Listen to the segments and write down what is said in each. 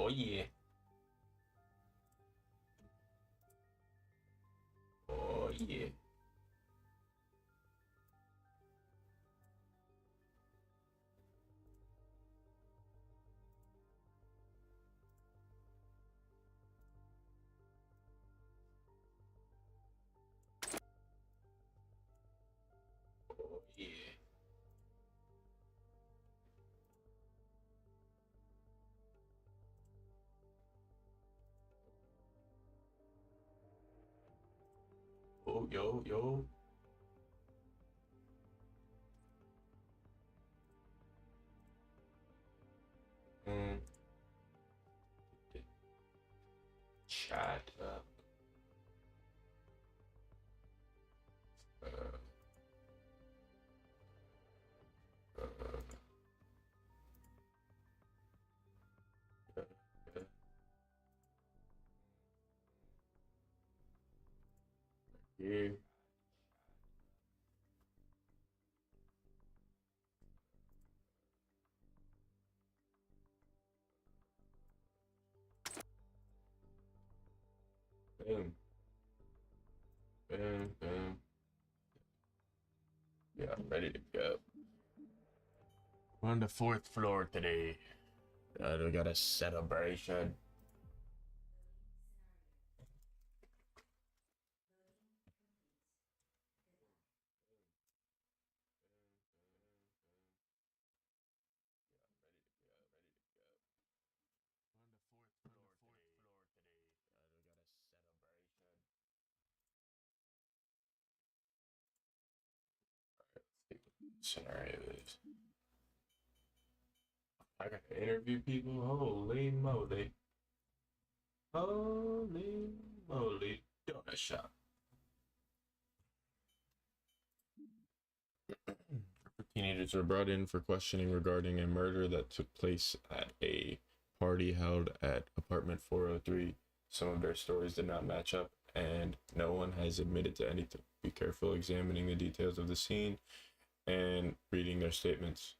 Oh yeah. Oh yeah. Oh yeah. Oh yo yo. Mm. Chat up. Uh, uh, uh, uh, yeah. Boom. Boom. Boom. Yeah, I'm ready to go. We're on the fourth floor today. We got a celebration. Scenario is I gotta interview people. Holy moly. Holy moly. Donut shop. Teenagers were brought in for questioning regarding a murder that took place at a party held at apartment 403. Some of their stories did not match up, and no one has admitted to anything. Be careful examining the details of the scene and reading their statements.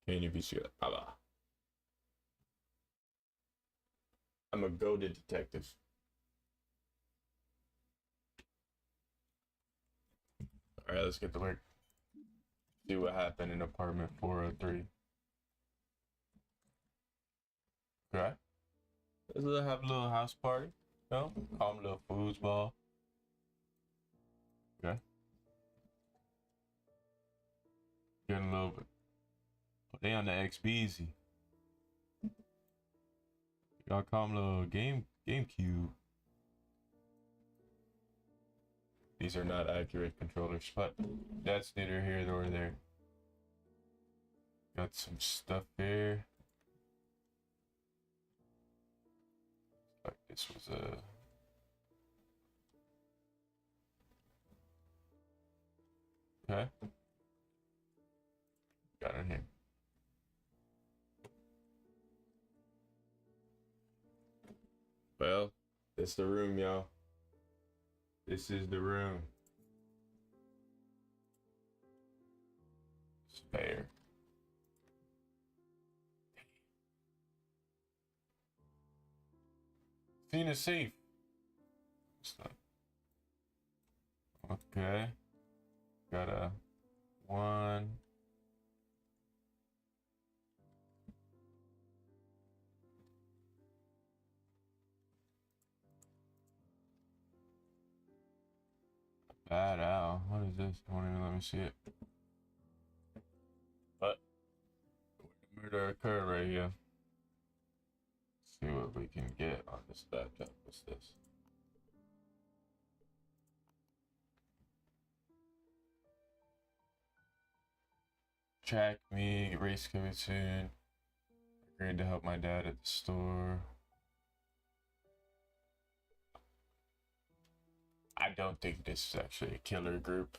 Can you be sure? I'm a goaded detective. All right, let's get to work. See what happened in apartment 403. Okay. Let's have a little house party. No? Calm little foosball. Okay. Getting a little bit. They on the XBZ. Y'all calm little GameCube. These are not accurate controllers, but that's neither here nor there. Got some stuff there. Like this was a okay. Got in here. Well, it's the room, y'all. This is the room. Spare. Scene is safe. Okay. Got a one. Bad owl. What is this? Don't even let me see it. But murder occurred right here. Let's see what we can get on this laptop. What's this? Track me, race coming soon. Agreed to help my dad at the store. I don't think this is actually a killer group.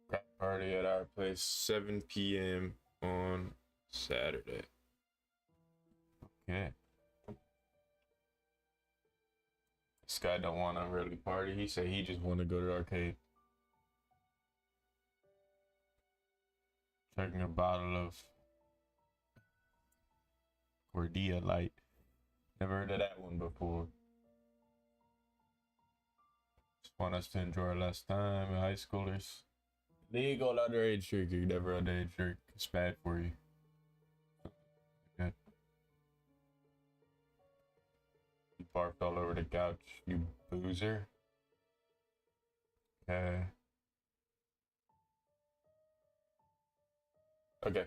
Grab party at our place, 7 p.m. on Saturday. Okay. This guy don't want to really party. He said he just want to go to the arcade. Checking a bottle of Cordia Light. Never heard of that one before. Just want us to enjoy our last time, high schoolers. Legal underage drinking, never underage drink. It's bad for you. Good. You barfed all over the couch, you boozer. Okay. Okay.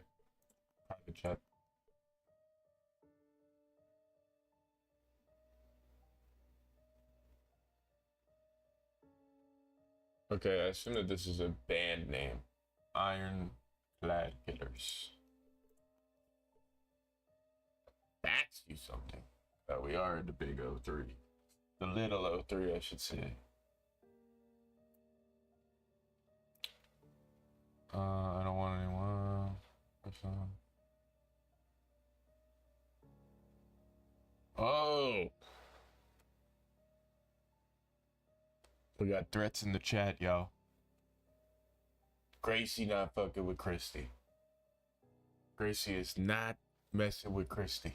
Private chat. Okay, I assume that this is a band name. Ironclad Killers. That's you something. We are in the big 03. The little 03, I should say. I don't want anyone. Oh! We got threats in the chat, y'all. Gracie not fucking with Christy. Gracie is not messing with Christy.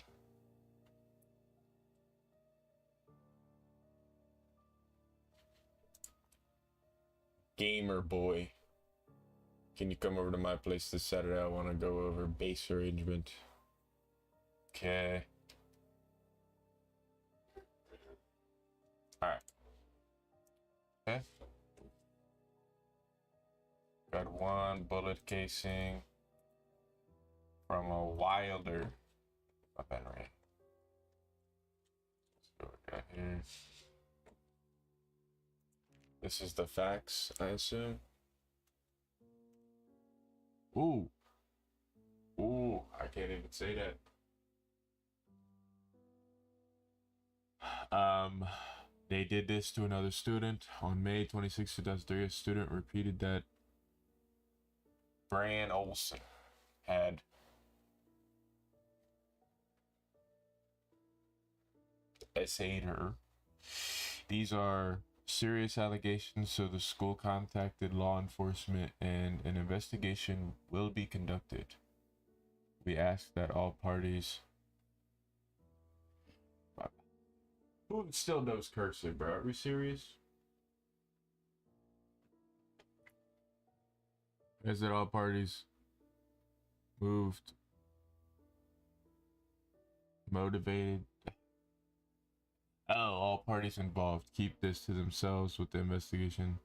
Gamer boy. Can you come over to my place this Saturday? I want to go over base arrangement. Okay. Alright. Okay. Got one bullet casing from a Wilder weapon, right? Let's see what we got here. This is the facts, I assume. Ooh. Ooh, I can't even say that. They did this to another student on May 26, 2003. A student repeated that Bran Olsen had essayed her. These are serious allegations, so the school contacted law enforcement and an investigation will be conducted. We ask that all parties... Who still knows cursive, bro? Are we serious? Is that all parties moved, motivated? Oh, all parties involved keep this to themselves with the investigation.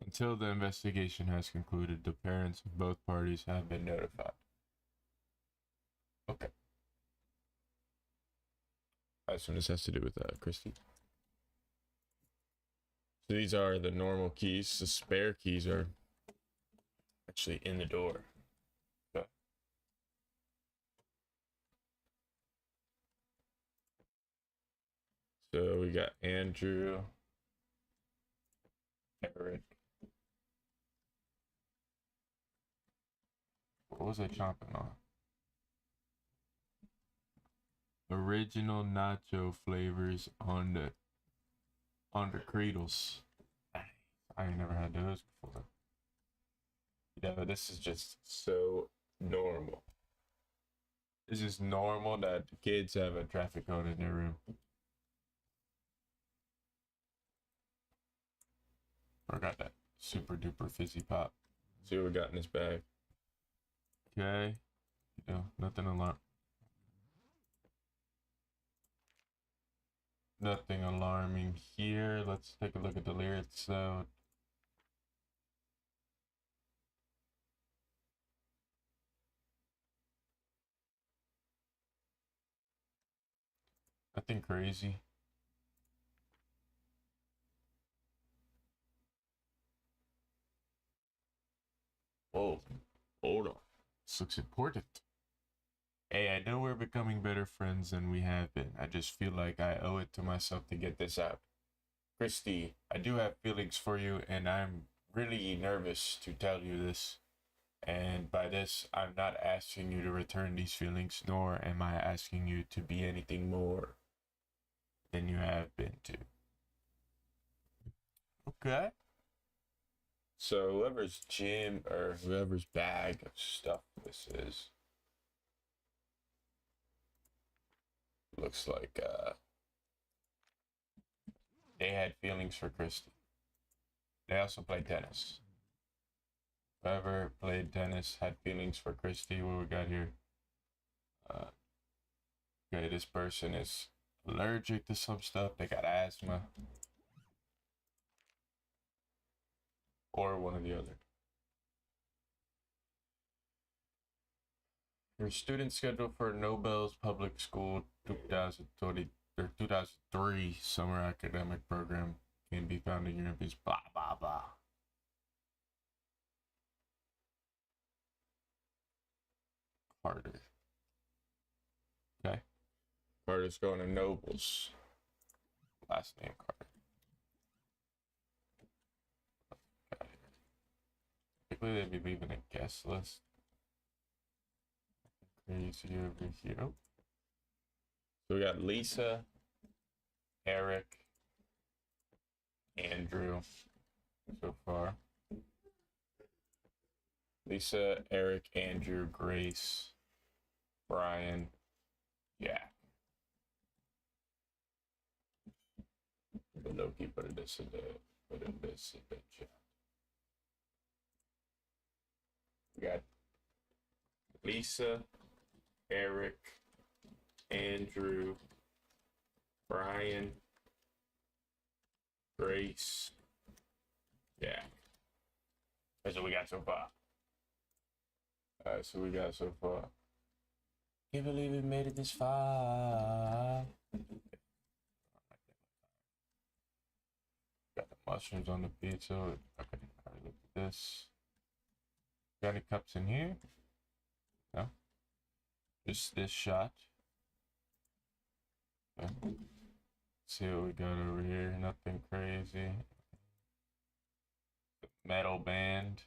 Until the investigation has concluded, the parents of both parties have been notified. Okay. I assume this has to do with Christy. So these are the normal keys. The spare keys are actually in the door. Okay. So we got Andrew, Eric. What was I chomping on? Original nacho flavors on the Cradles. I ain't never had those before. Yeah, but this is just so normal. It's just normal that the kids have a traffic cone in their room. Forgot that super duper fizzy pop. See what we got in this bag. Okay. You know, nothing alarm. Nothing alarming here. Let's take a look at the lyrics though. Nothing crazy. Whoa, hold on. This looks important. Hey, I know we're becoming better friends than we have been. I just feel like I owe it to myself to get this out. Christy, I do have feelings for you, and I'm really nervous to tell you this. And by this, I'm not asking you to return these feelings, nor am I asking you to be anything more than you have been to. Okay. So whoever's gym or whoever's bag of stuff this is. looks like they had feelings for Christy. They also played tennis. Whoever played tennis had feelings for Christy. What we got here? Okay, this person is allergic to some stuff. They got asthma. Or one or the other. Your student scheduled for Nobel's Public School 2030 or 2003 summer academic program can be found in your MP's blah blah blah. Carter. Okay. Carter's going to Nobles. Last name Carter. Typically they'd be leaving a guest list. Crazy over here. So we got Lisa, Eric, Andrew so far. Lisa, Eric, Andrew, Grace, Brian, Jack. But Loki put this in the chat. We got Lisa, Eric, Andrew, Brian, Grace, Jack. That's what we got so far. So we got so far. Can't believe we made it this far. Got the mushrooms on the pizza. Okay, alright, look at this. Got any cups in here? No. Just this shot. Okay. Let's see what we got over here. Nothing crazy. Metal band.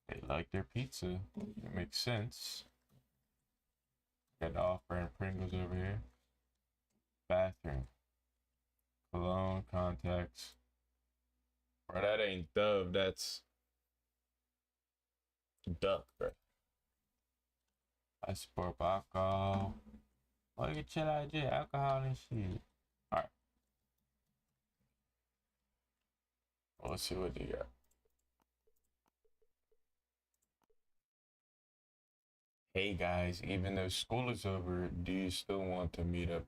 They like their pizza. It makes sense. Got the off-brand Pringles over here. Bathroom. Cologne, contacts. Bro, that ain't Dove. That's Duck, bro. I support alcohol. Oh, you can chill out, J. Alcohol and shit. Alright. Well, let's see what they got. Hey guys, even though school is over, do you still want to meet up?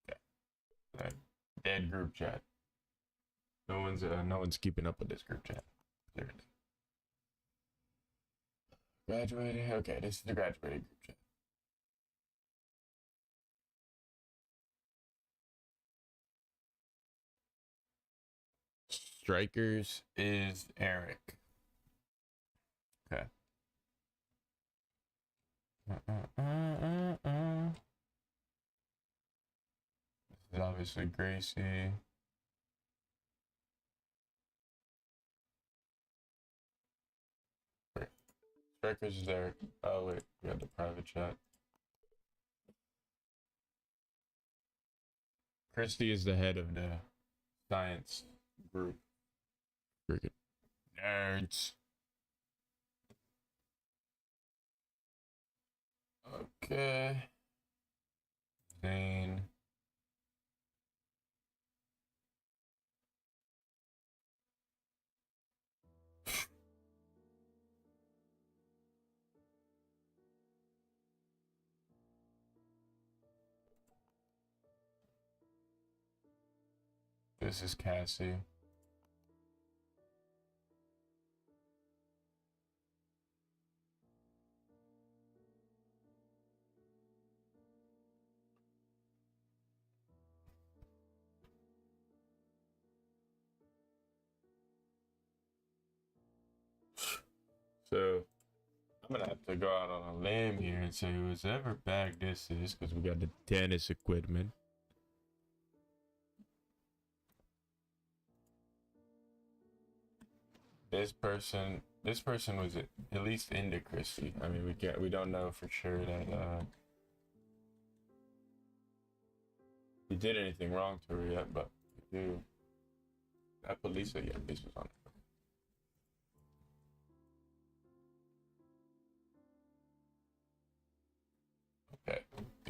Yeah. That dead group chat. No one's keeping up with this group chat. Clearly. Graduating. Okay, this is the graduating group chat. Strikers is Eric. Okay. This is obviously Gracie. Strikers is Eric. Oh wait, we got the private chat. Christy is the head of the science group. Cricket. Nerds. Okay. Zane. This is Cassie. So I'm gonna have to go out on a limb here and say whoever bag this is, because we got the tennis equipment. This person was at least into Christy. I mean, we don't know for sure that we did anything wrong to her yet, but we do. I put Lisa, yeah, Lisa's on it.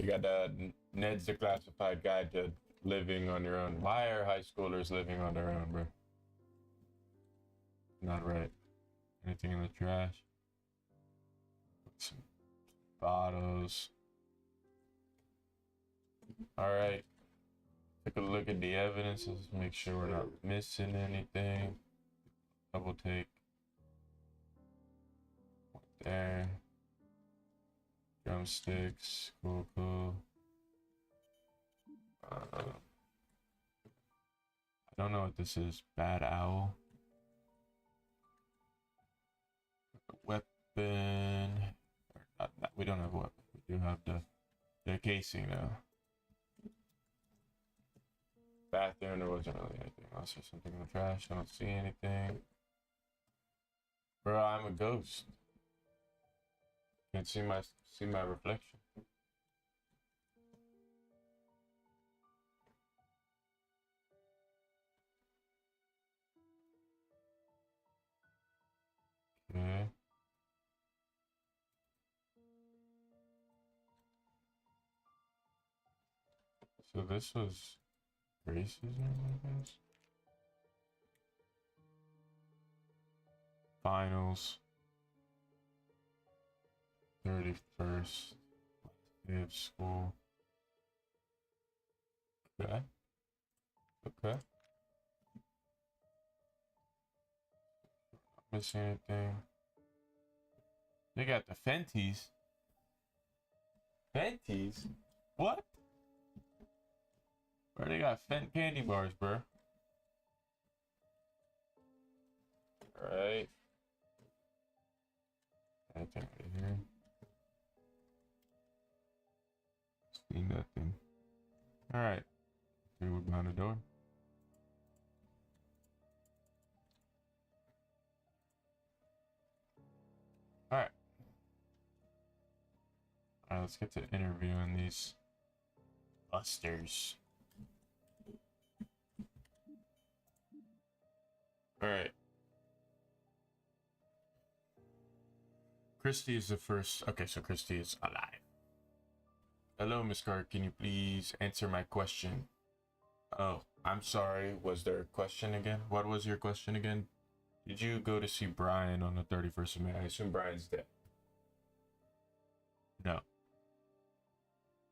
You got Ned's Declassified Guide to Living on Your Own. Why are high schoolers living on their own, bro? Not right. Anything in the trash? Some bottles. Alright. Take a look at the evidences. Make sure we're not missing anything. Double take. There. Drumsticks. Cool. I don't know what this is. Bad owl. Weapon. We don't have a weapon. We do have the casing now. Bathroom, there wasn't really anything else. There's something in the trash. I don't see anything. Bro, I'm a ghost. Can't see my reflection. Okay. So this was Grace's name, I guess. Finals. 31st day of school. Okay. Missing anything? They got the Fenties. Fenties? What? Bro, they got Fent candy bars, bro. Alright. Anything right here? See nothing. Alright. See what's behind the door. Alright. Alright, let's get to interviewing these busters. Alright. Christy is the first. Okay, so Christy is alive. Hello, Miss Carr. Can you please answer my question? Oh, I'm sorry. Was there a question again? What was your question again? Did you go to see Brian on the 31st of May? I assume Brian's dead. No.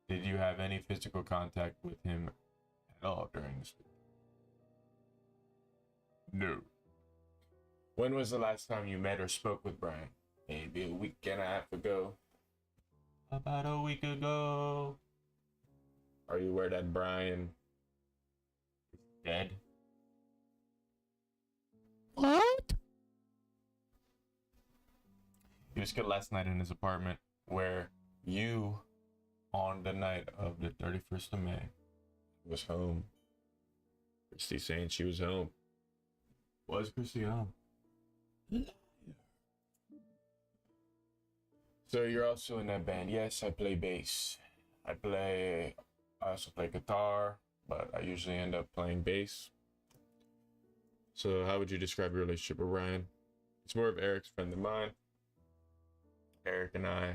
Did you have any physical contact with him at all during this week? No. When was the last time you met or spoke with Brian? Maybe a week and a half ago. About a week ago. Are you aware that Brian is dead? What? He was killed last night in his apartment where you, on the night of the 31st of May, was home. Christy saying she was home. Was Christy home? So you're also in that band? Yes, I play bass. I also play guitar, but I usually end up playing bass. So how would you describe your relationship with Ryan? It's more of Eric's friend than mine. Eric and I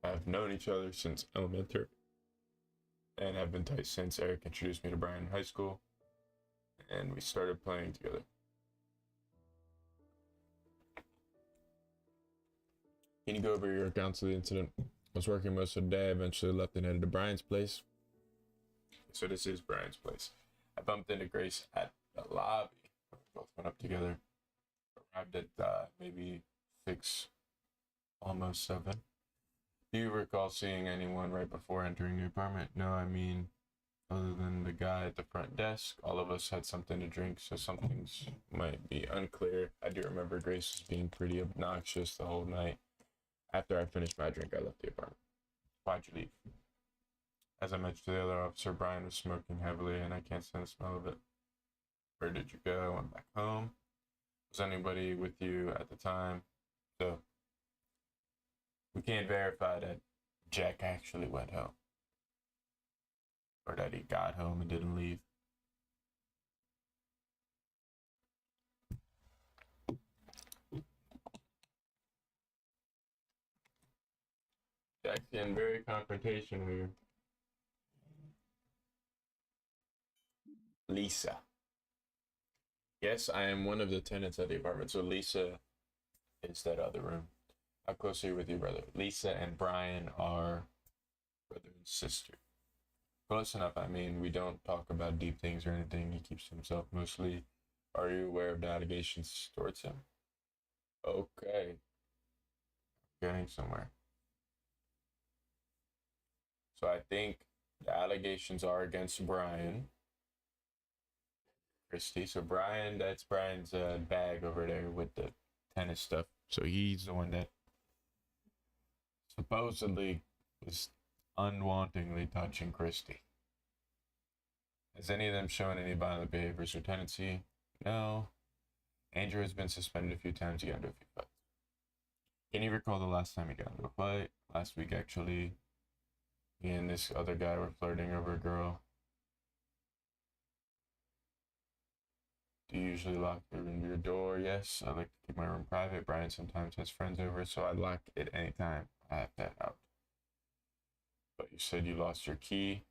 have known each other since elementary and have been tight since. Eric introduced me to Brian in high school and we started playing together. Can you go over your accounts of the incident? I was working most of the day. I eventually left and headed to Brian's place. So this is Brian's place. I bumped into Grace at the lobby. We both went up together. Arrived at maybe 6, almost 7. Do you recall seeing anyone right before entering the apartment? No, I mean, other than the guy at the front desk, all of us had something to drink, so some things might be unclear. I do remember Grace was being pretty obnoxious the whole night. After I finished my drink, I left the apartment. Why'd you leave? As I mentioned to the other officer, Brian was smoking heavily and I can't stand the smell of it. Where did you go? I went back home. Was anybody with you at the time? So, we can't verify that Jack actually went home. Or that he got home and didn't leave. Jack Getting very confrontational here. Lisa. Yes, I am one of the tenants at the apartment. So Lisa is that other room. How close are you with your brother? Lisa and Brian are brother and sister. Close enough. I mean, we don't talk about deep things or anything. He keeps to himself mostly. Are you aware of the allegations towards him? Okay. Getting somewhere. So I think the allegations are against Brian. Christy. So Brian, that's Brian's bag over there with the tennis stuff. So he's the one that supposedly was unwantingly touching Christy. Has any of them shown any violent behaviors or tendency? No. Andrew has been suspended a few times. He got into a few fights. Can you recall the last time he got into a fight? Last week, actually. He and this other guy were flirting over a girl. Do you usually lock your door? Yes, I like to keep my room private. Brian sometimes has friends over, so I lock it anytime I have that out. But you said you lost your key.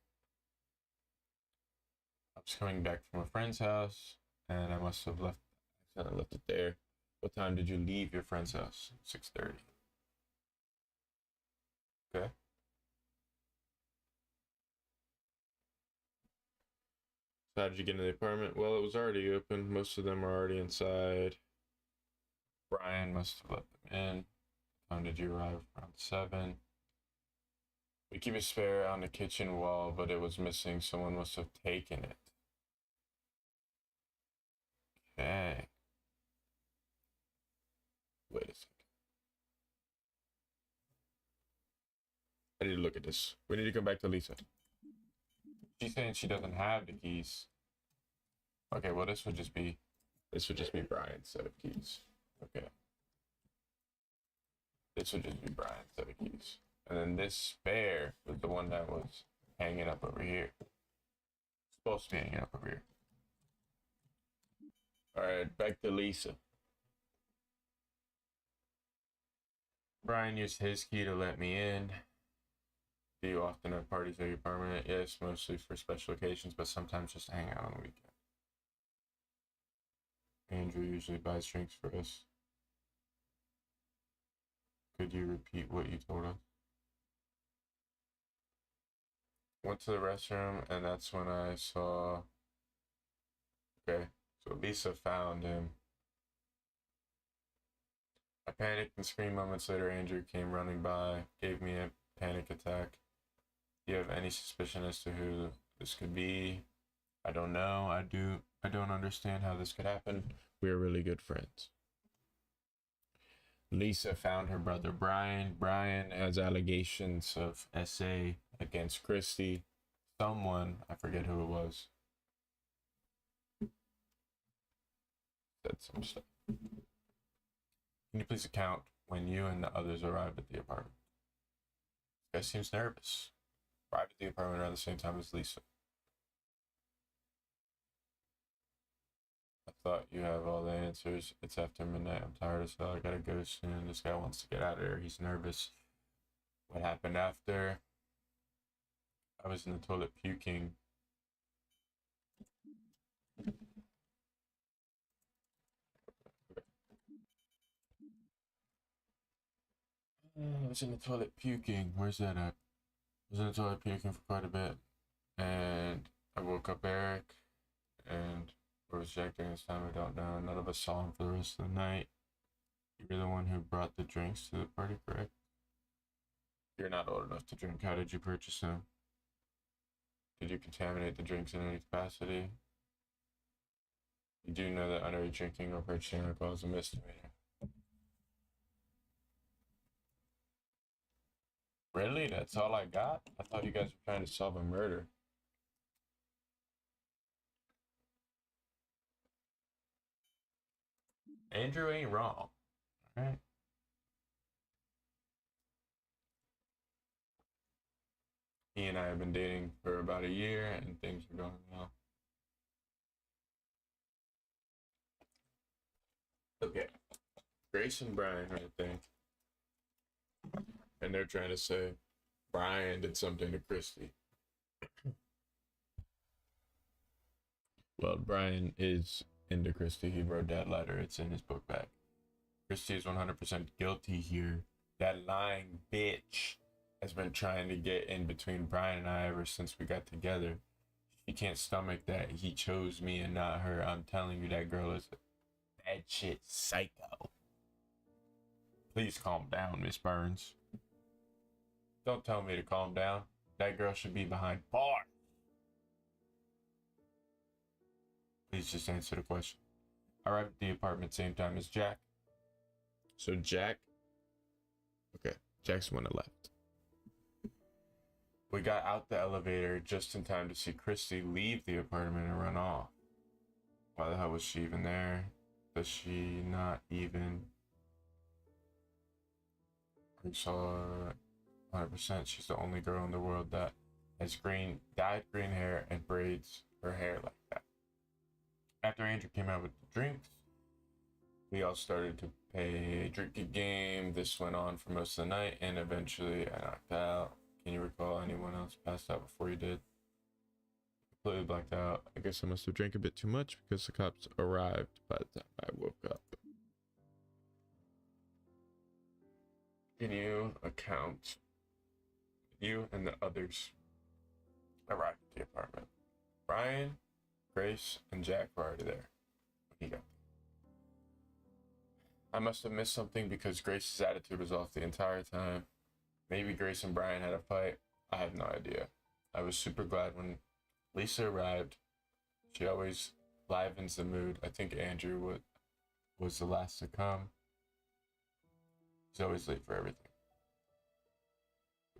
I was coming back from a friend's house, and I must have accidentally left it there. What time did you leave your friend's house? 6:30. Okay. So how did you get into the apartment? Well, it was already open. Most of them are already inside. Brian must have let them in. What time did you arrive? Around 7. We keep a spare on the kitchen wall, but it was missing. Someone must have taken it. Okay. Wait a second. I need to look at this. We need to come back to Lisa. She's saying she doesn't have the keys. Okay, well this would just be Brian's set of keys. Okay. This would just be Brian's set of keys. And then this spare was the one that was hanging up over here. Supposed to be hanging up over here. Alright, back to Lisa. Brian used his key to let me in. Do you often have parties at your apartment? Yes, mostly for special occasions, but sometimes just to hang out on the weekend. Andrew usually buys drinks for us. Could you repeat what you told us? Went to the restroom, and that's when I saw... Okay, so Lisa found him. I panicked and screamed. Moments later, Andrew came running by, gave me a panic attack. Do you have any suspicion as to who this could be? I don't know. I don't understand how this could happen. We are really good friends. Lisa found her brother Brian. Brian has allegations of SA against Christy. Someone, I forget who it was, said some stuff. Can you please account when you and the others arrived at the apartment? This guy seems nervous. Arrived at the apartment around the same time as Lisa. I thought you have all the answers. It's after midnight. I'm tired as hell. I gotta go soon. This guy wants to get out of here. He's nervous. What happened after? I was in the toilet puking. I was in the toilet puking. Where's that at? I was in the toilet puking for quite a bit. And I woke up Eric. And where was Jack during this time? I don't know. None of us saw him for the rest of the night. You were the one who brought the drinks to the party, correct? You're not old enough to drink. How did you purchase them? Did you contaminate the drinks in any capacity? You do know that underage drinking or purchasing alcohol is a misdemeanor. Really? That's all I got? I thought you guys were trying to solve a murder. Andrew ain't wrong. Alright. He and I have been dating for about a year and things are going well. Okay. Grace and Brian, I think. And they're trying to say Brian did something to Christy. Well, Brian is into Christy. He wrote that letter. It's in his book bag. Christy is 100% guilty here. That lying bitch has been trying to get in between Brian and I ever since we got together. She can't stomach that he chose me and not her. I'm telling you, that girl is a bad shit psycho. Please calm down, Miss Burns. Don't tell me to calm down. That girl should be behind bars. Please just answer the question. I arrived at the apartment same time as Jack. So Jack's the one that left. We got out the elevator just in time to see Christy leave the apartment and run off. Why the hell was she even there? Does she not even... We saw 100%. She's the only girl in the world that has dyed green hair and braids her hair like that. After Andrew came out with the drinks, we all started to play a drinking game. This went on for most of the night, and eventually I knocked out. Can you recall anyone else passed out before you did? Completely blacked out. I guess I must have drank a bit too much because the cops arrived by the time I woke up. Can you account? You and the others arrived at the apartment. Brian, Grace, and Jack were already there when he got there. I must have missed something because Grace's attitude was off the entire time. Maybe Grace and Brian had a fight. I have no idea. I was super glad when Lisa arrived. She always livens the mood. I think Andrew was the last to come. He's always late for everything.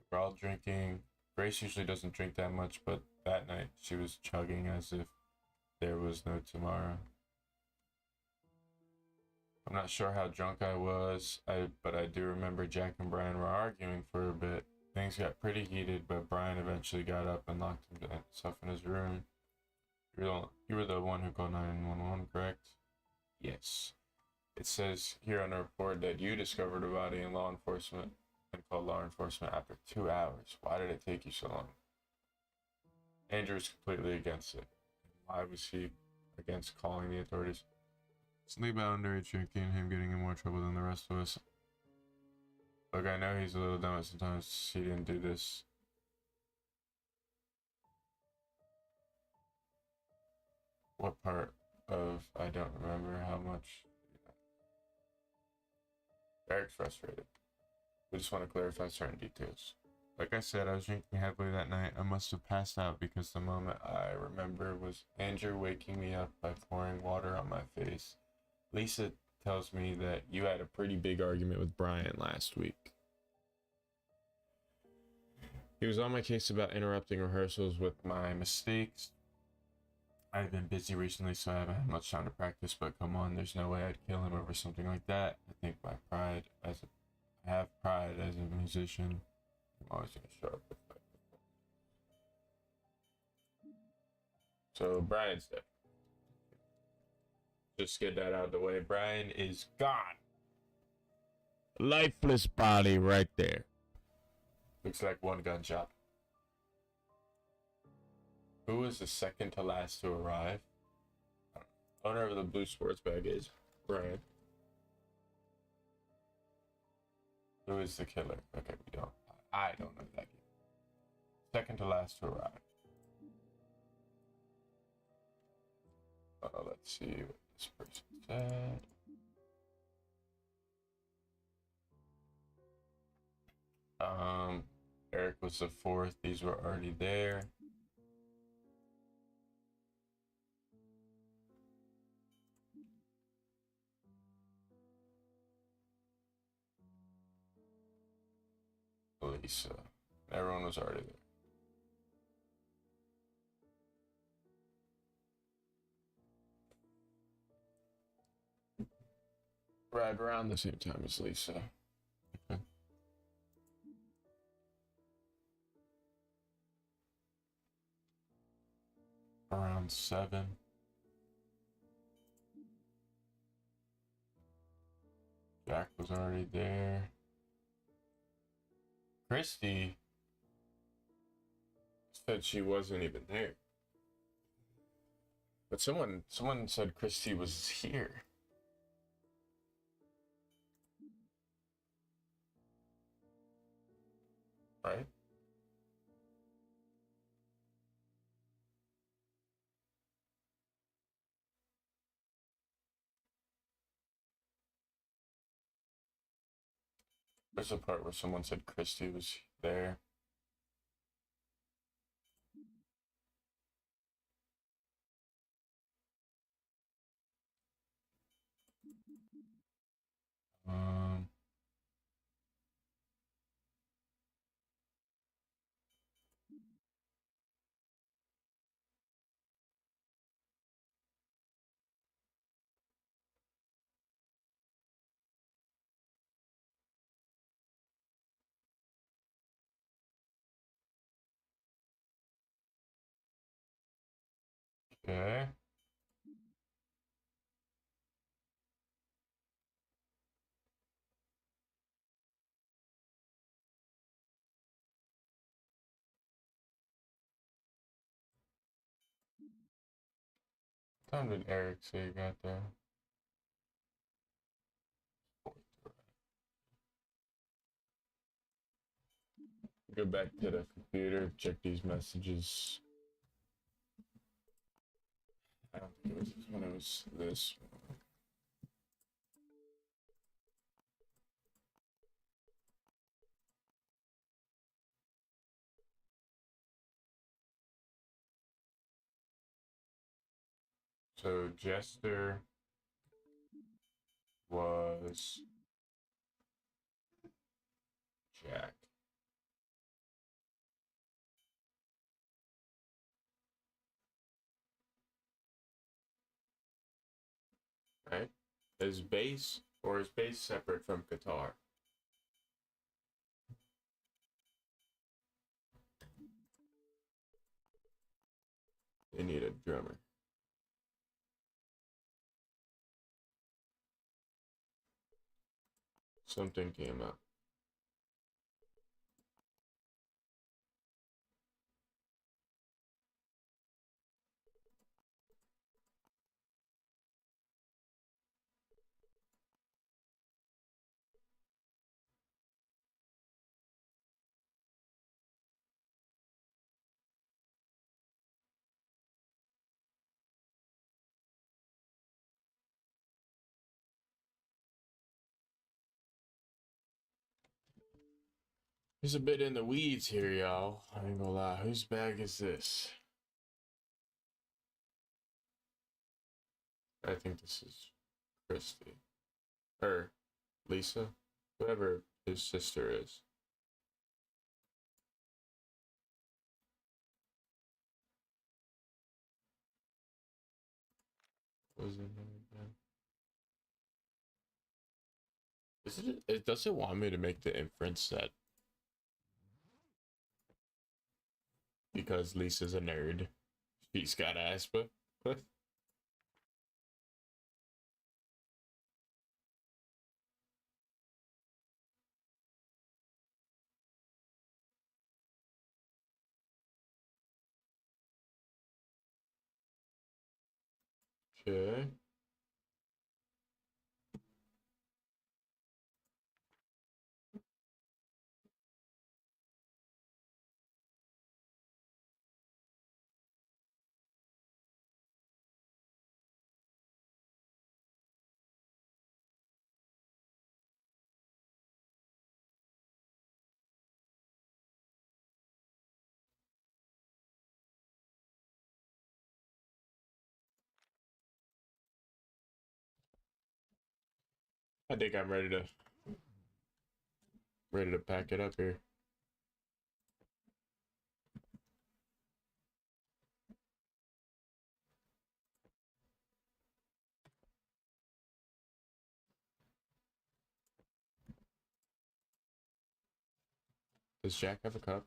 We're all drinking. Grace usually doesn't drink that much, but that night she was chugging as if there was no tomorrow. I'm not sure how drunk I was, but I do remember Jack and Brian were arguing for a bit. Things got pretty heated, but Brian eventually got up and locked himself in his room. You were the one who called 911, correct? Yes. It says here on the report that you discovered a body in law enforcement and called law enforcement after 2 hours. Why did it take you so long? Andrew was completely against it. Why was he against calling the authorities? Something about underage drinking and him getting in more trouble than the rest of us. Look, I know he's a little dumb, sometimes he didn't do this. What part of I don't remember how much? Eric's frustrated. We just want to clarify certain details. Like I said, I was drinking heavily that night. I must have passed out because the moment I remember was Andrew waking me up by pouring water on my face. Lisa tells me that you had a pretty big argument with Brian last week. He was on my case about interrupting rehearsals with my mistakes. I've been busy recently, so I haven't had much time to practice, but come on, there's no way I'd kill him over something like that. I think I have pride as a musician. I'm always going to show up with that. So Brian's dead. Just get that out of the way. Brian is gone. Lifeless body right there. Looks like one gunshot. Who was the second to last to arrive? Owner of the blue sports bag is Brian. Who is the killer? Okay, I don't know that yet. Second to last to arrive. Let's see what this person said. Eric was the fourth. These were already there. Lisa. Everyone was already there. Right around the same time as Lisa. Okay. Around 7. Jack was already there. Christy said she wasn't even there. But someone said Christy was here. Right? There's a part where someone said Christy was there. Um, okay. What time did Eric say he got there? Go back to the computer, check these messages. I don't think it was this one, it was this one. So Jester was Jack. Right? Is bass or is bass separate from guitar? They need a drummer. Something came up. He's a bit in the weeds here, y'all. I ain't gonna lie. Whose bag is this? I think this is Christy. Or Lisa. Whoever his sister is. What was it again? Is it does it want me to make the inference that because Lisa's a nerd, she's got asthma? Okay. I think I'm ready to pack it up here. Does Jack have a cup?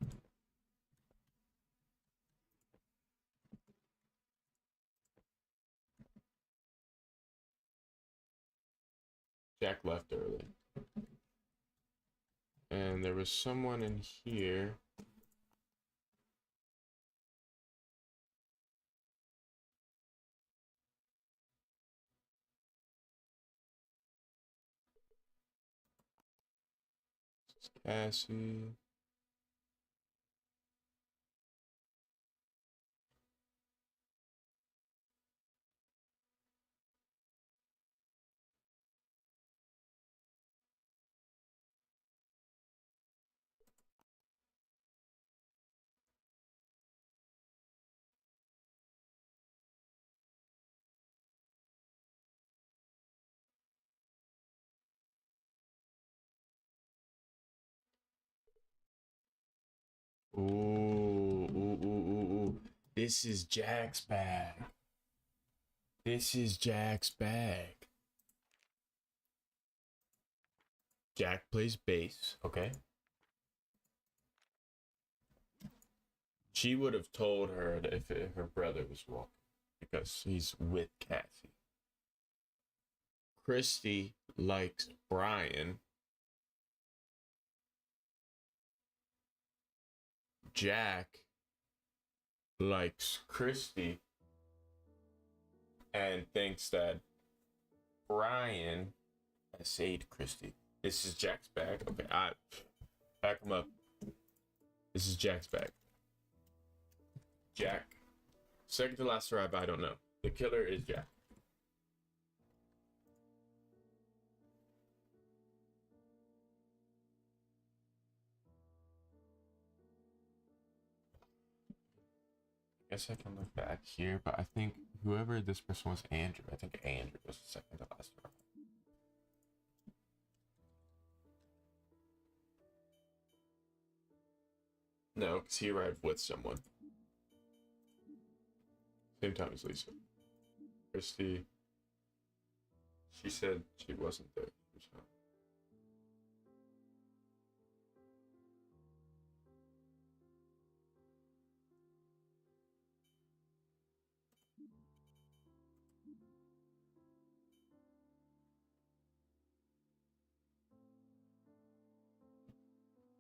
Jack left early. And there was someone in here. Cassie. Ooh, ooh, ooh, ooh, ooh. This is Jack's bag. This is Jack's bag. Jack plays bass, okay? She would have told her that if her brother was walking because he's with Cassie. Christy likes Brian. Jack likes Christy and thinks that Brian has saved Christy. This is Jack's bag. Okay, I back him up. This is Jack's bag. Jack. Second to last survivor, I don't know. The killer is Jack. I guess I can look back here, but I think whoever this person was, Andrew. I think Andrew was the second to last survivor. No, because he arrived with someone. Same time as Lisa. Christy. She said she wasn't there. So.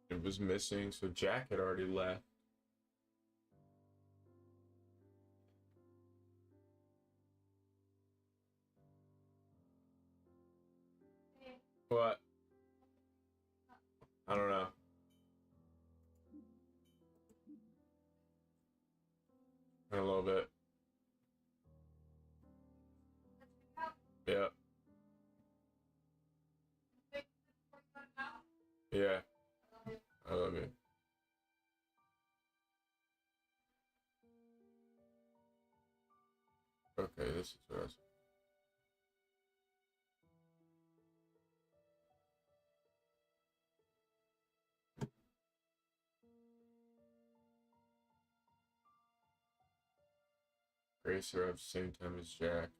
It was missing, so Jack had already left. What? I don't know. A little bit. Yeah. Yeah. I love you. Okay, this is what I was. Grace arrived the same time as Jack.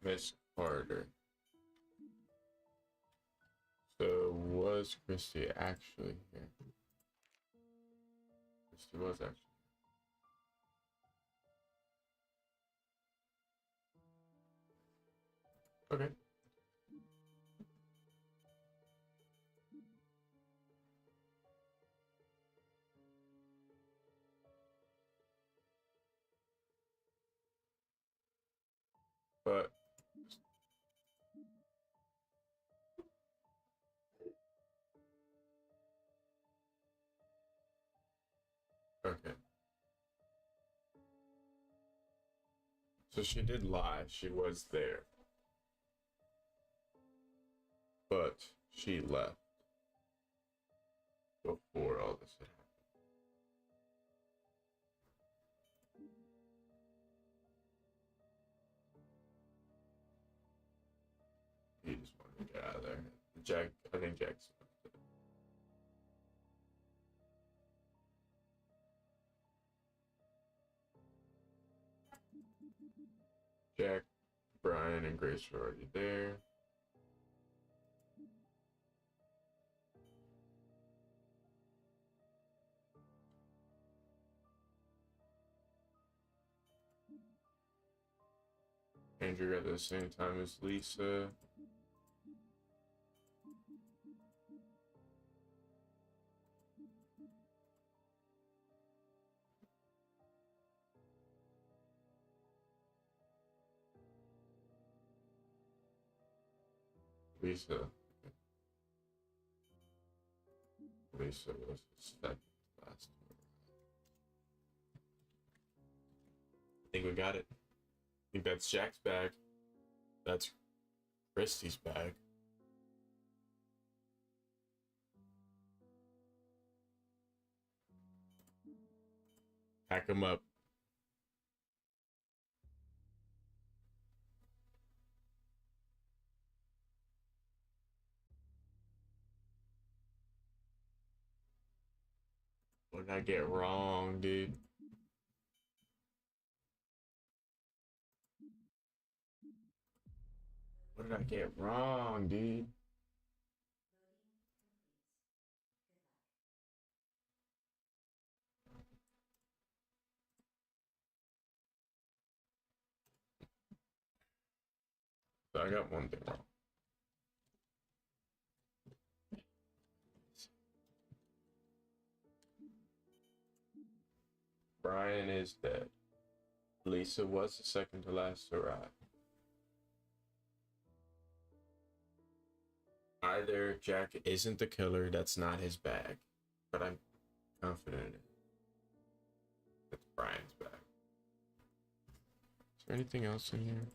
Miss Carter. So was Christy actually here? Christy was actually. Okay. But okay. So she did lie. She was there. But she left before all this had happened. He just wanted to get out of there. Jack, I think Jack's. Jack, Brian, and Grace are already there. Andrew at the same time as Lisa. Lisa. Lisa was the second last. I think we got it. I think that's Jack's bag. That's Christy's bag. Pack them up. What did I get wrong, dude? What did I get wrong, dude? So I got one thing wrong. Brian is dead. Lisa was the second to last to arrive. Either Jack isn't the killer, that's not his bag, but I'm confident it's Brian's bag. Is there anything else in here?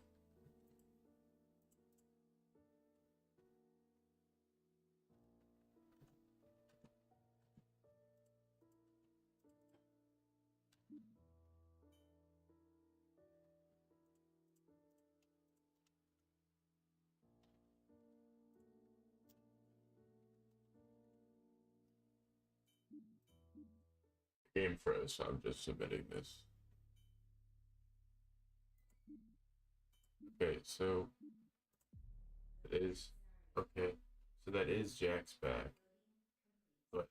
Game froze, so I'm just submitting this. Okay, so it is okay. So that is Jack's bag, but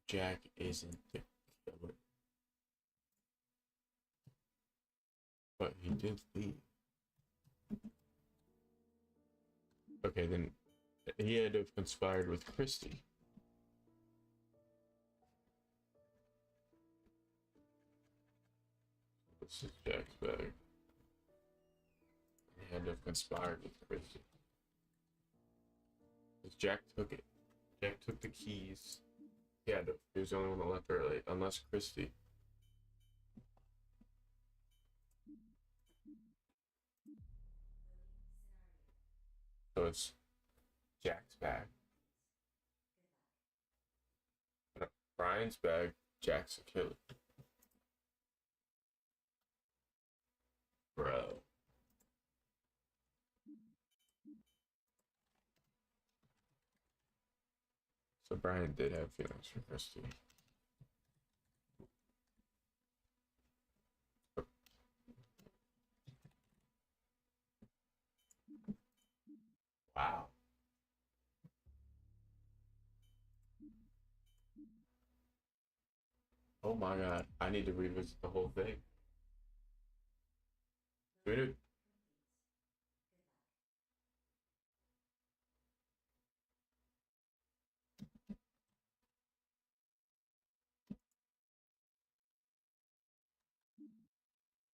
Jack isn't the killer. But he did leave. Okay, then he had to have conspired with Christy. This is Jack's bag. He had to have conspired with Christy. Because Jack took it. Jack took the keys. Yeah, he was the only one that left early, unless Christy. So it's Jack's bag. Brian's bag, Jack's a killer. Bro. So Brian did have feelings for Christy. Wow. Oh my god. I need to revisit the whole thing. Dude.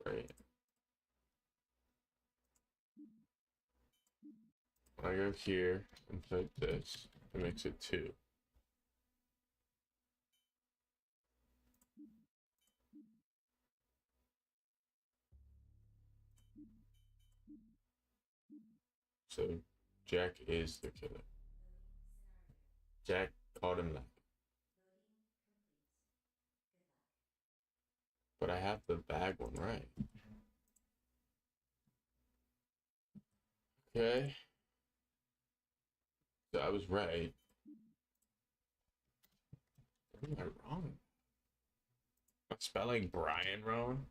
Right. When I go here and type this, it makes it 2. So Jack is the killer. Jack caught him laughing. But I have the bag one right. Okay. So I was right. What am I wrong? I'm spelling Brian wrong?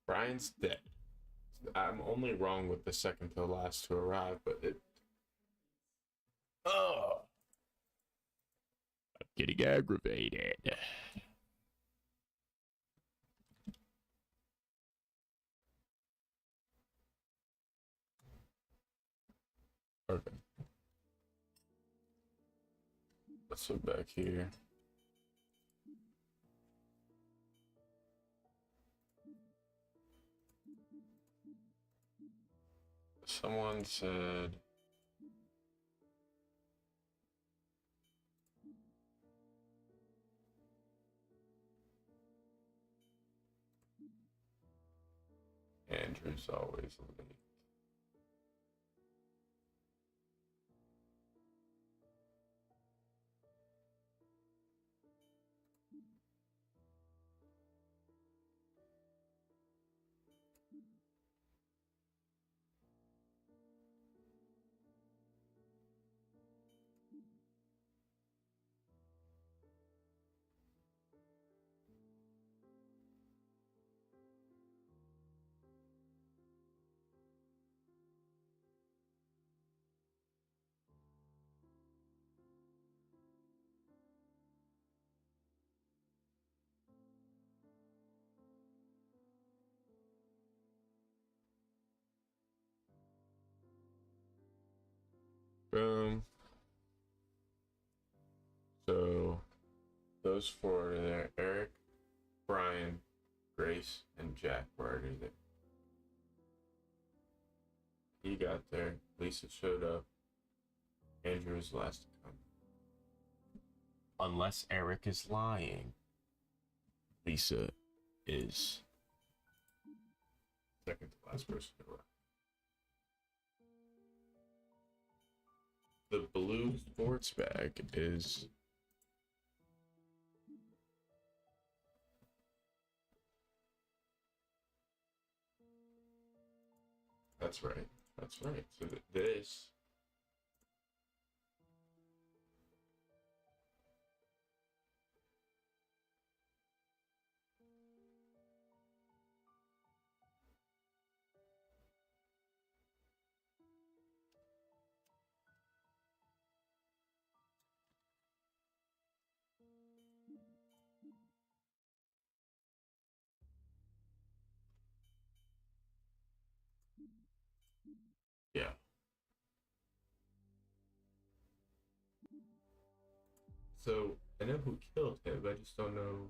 Brian's dead. I'm only wrong with the second to last to arrive, but it. Oh! I'm getting aggravated. Okay. Let's look back here. Someone said Andrew's always late. Boom. So those four are there. Eric, Brian, Grace, and Jack were already there. He got there. Lisa showed up. Andrew was last to come. Unless Eric is lying, Lisa is second to last person to arrive. The blue sports bag is that's right. That's right. So this yeah. So I know who killed him, but I just don't know who.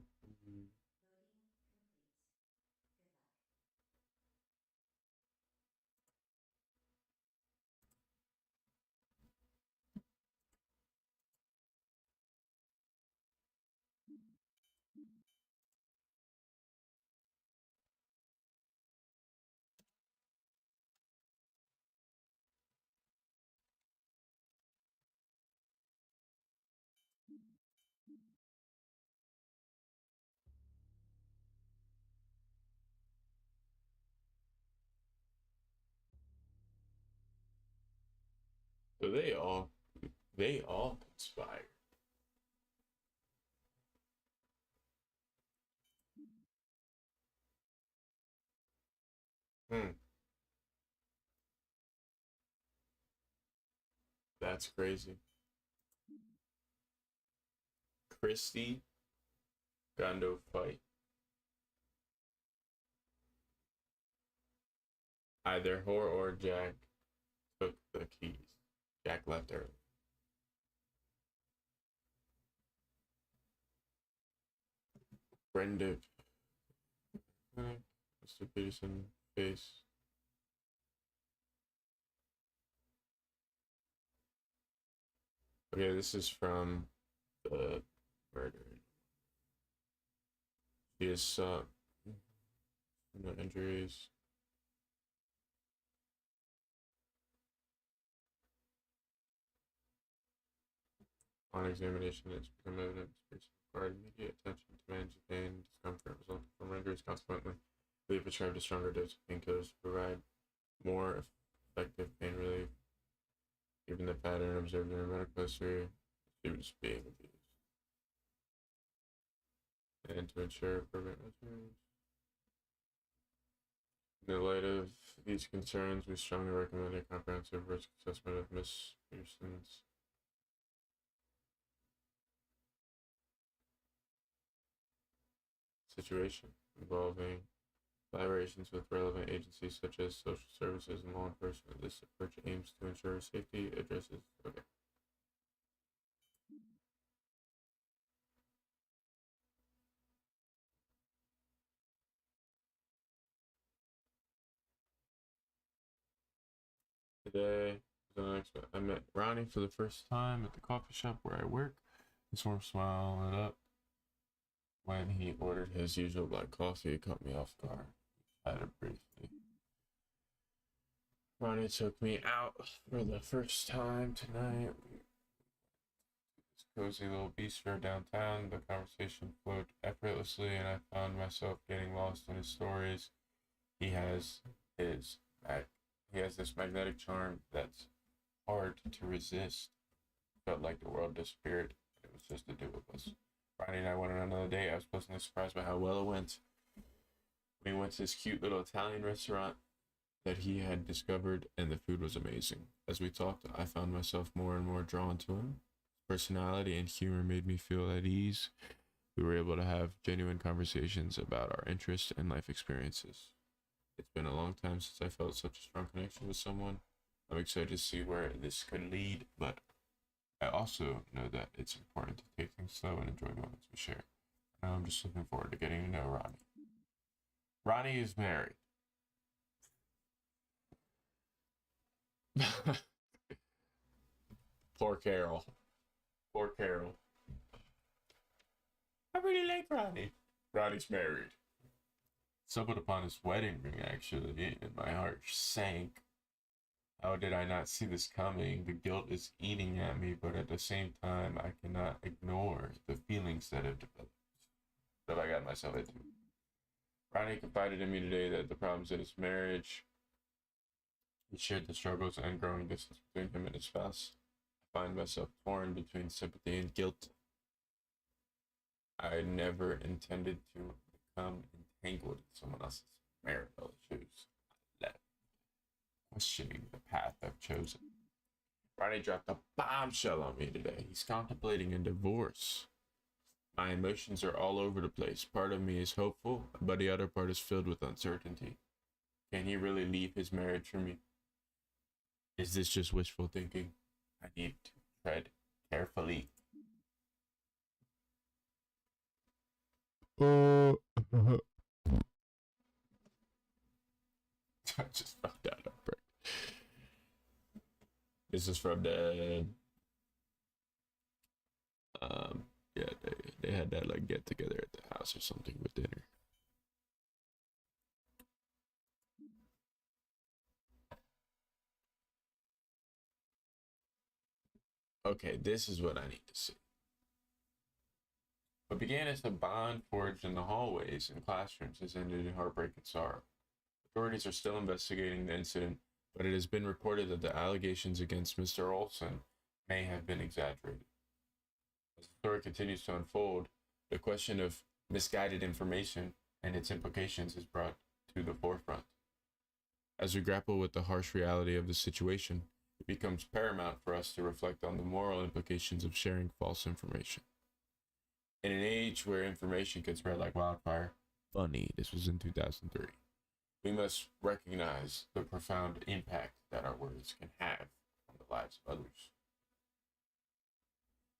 So they all conspired. Hmm. That's crazy. Christy got into a fight. Either her or Jack took the keys. Jack left early. Brenda, Mr. Peterson face. Okay, this is from the murder. She has no injuries. On examination, it's become evident space required immediate attention to manage the pain and discomfort resulting from injuries. Consequently, they prescribed a stronger dose of painkillers to provide more effective pain relief. Given the pattern observed in her medical history, she was being abused. And to ensure appropriate measures. In the light of these concerns, we strongly recommend a comprehensive risk assessment of Miss Pearson's situation involving Collaborations with relevant agencies such as social services and law enforcement. This approach aims to ensure safety, addresses. Okay. Today, I met Ronnie for the first time at the coffee shop where I work. His warm smile lit up when he ordered his usual black coffee. It caught me off guard. I had it briefly. Ronnie took me out for the first time tonight. This cozy little bistro downtown. The conversation flowed effortlessly, and I found myself getting lost in his stories. He has his he has this magnetic charm that's hard to resist. Felt like the world disappeared. It was just the two of us. Friday night went on another day. I was pleasantly surprised by how well it went. We went to this cute little Italian restaurant that he had discovered, and the food was amazing. As we talked, I found myself more and more drawn to him. His personality and humor made me feel at ease. We were able to have genuine conversations about our interests and life experiences. It's been a long time since I felt such a strong connection with someone. I'm excited to see where this could lead, but I also know that it's important to take things slow and enjoy moments we share. Now I'm just looking forward to getting to know Ronnie. Ronnie is married. Poor Carol. Poor Carol. I really like Ronnie. Ronnie's married. Stumbled upon his wedding ring, actually, and my heart sank. How did I not see this coming? The guilt is eating at me, but at the same time, I cannot ignore the feelings that have developed, that I got myself into. Ronnie confided in me today that the problems in his marriage, he shared the struggles and growing distance between him and his spouse. I find myself torn between sympathy and guilt. I never intended to become entangled in someone else's marital issues. I left, questioning the path I've chosen. Ronnie dropped a bombshell on me today. He's contemplating a divorce. My emotions are all over the place. Part of me is hopeful, but the other part is filled with uncertainty. Can he really leave his marriage for me? Is this just wishful thinking? I need to tread carefully. I just found out. This is from the yeah, they had that like get together at the house or something with dinner. Okay, this is what I need to see. What began as a bond forged in the hallways and classrooms has ended in heartbreak and sorrow. Authorities are still investigating the incident, but it has been reported that the allegations against Mr. Olson may have been exaggerated. As the story continues to unfold, the question of misguided information and its implications is brought to the forefront. As we grapple with the harsh reality of the situation, it becomes paramount for us to reflect on the moral implications of sharing false information. In an age where information can spread like wildfire, funny, this was in 2003, we must recognize the profound impact that our words can have on the lives of others.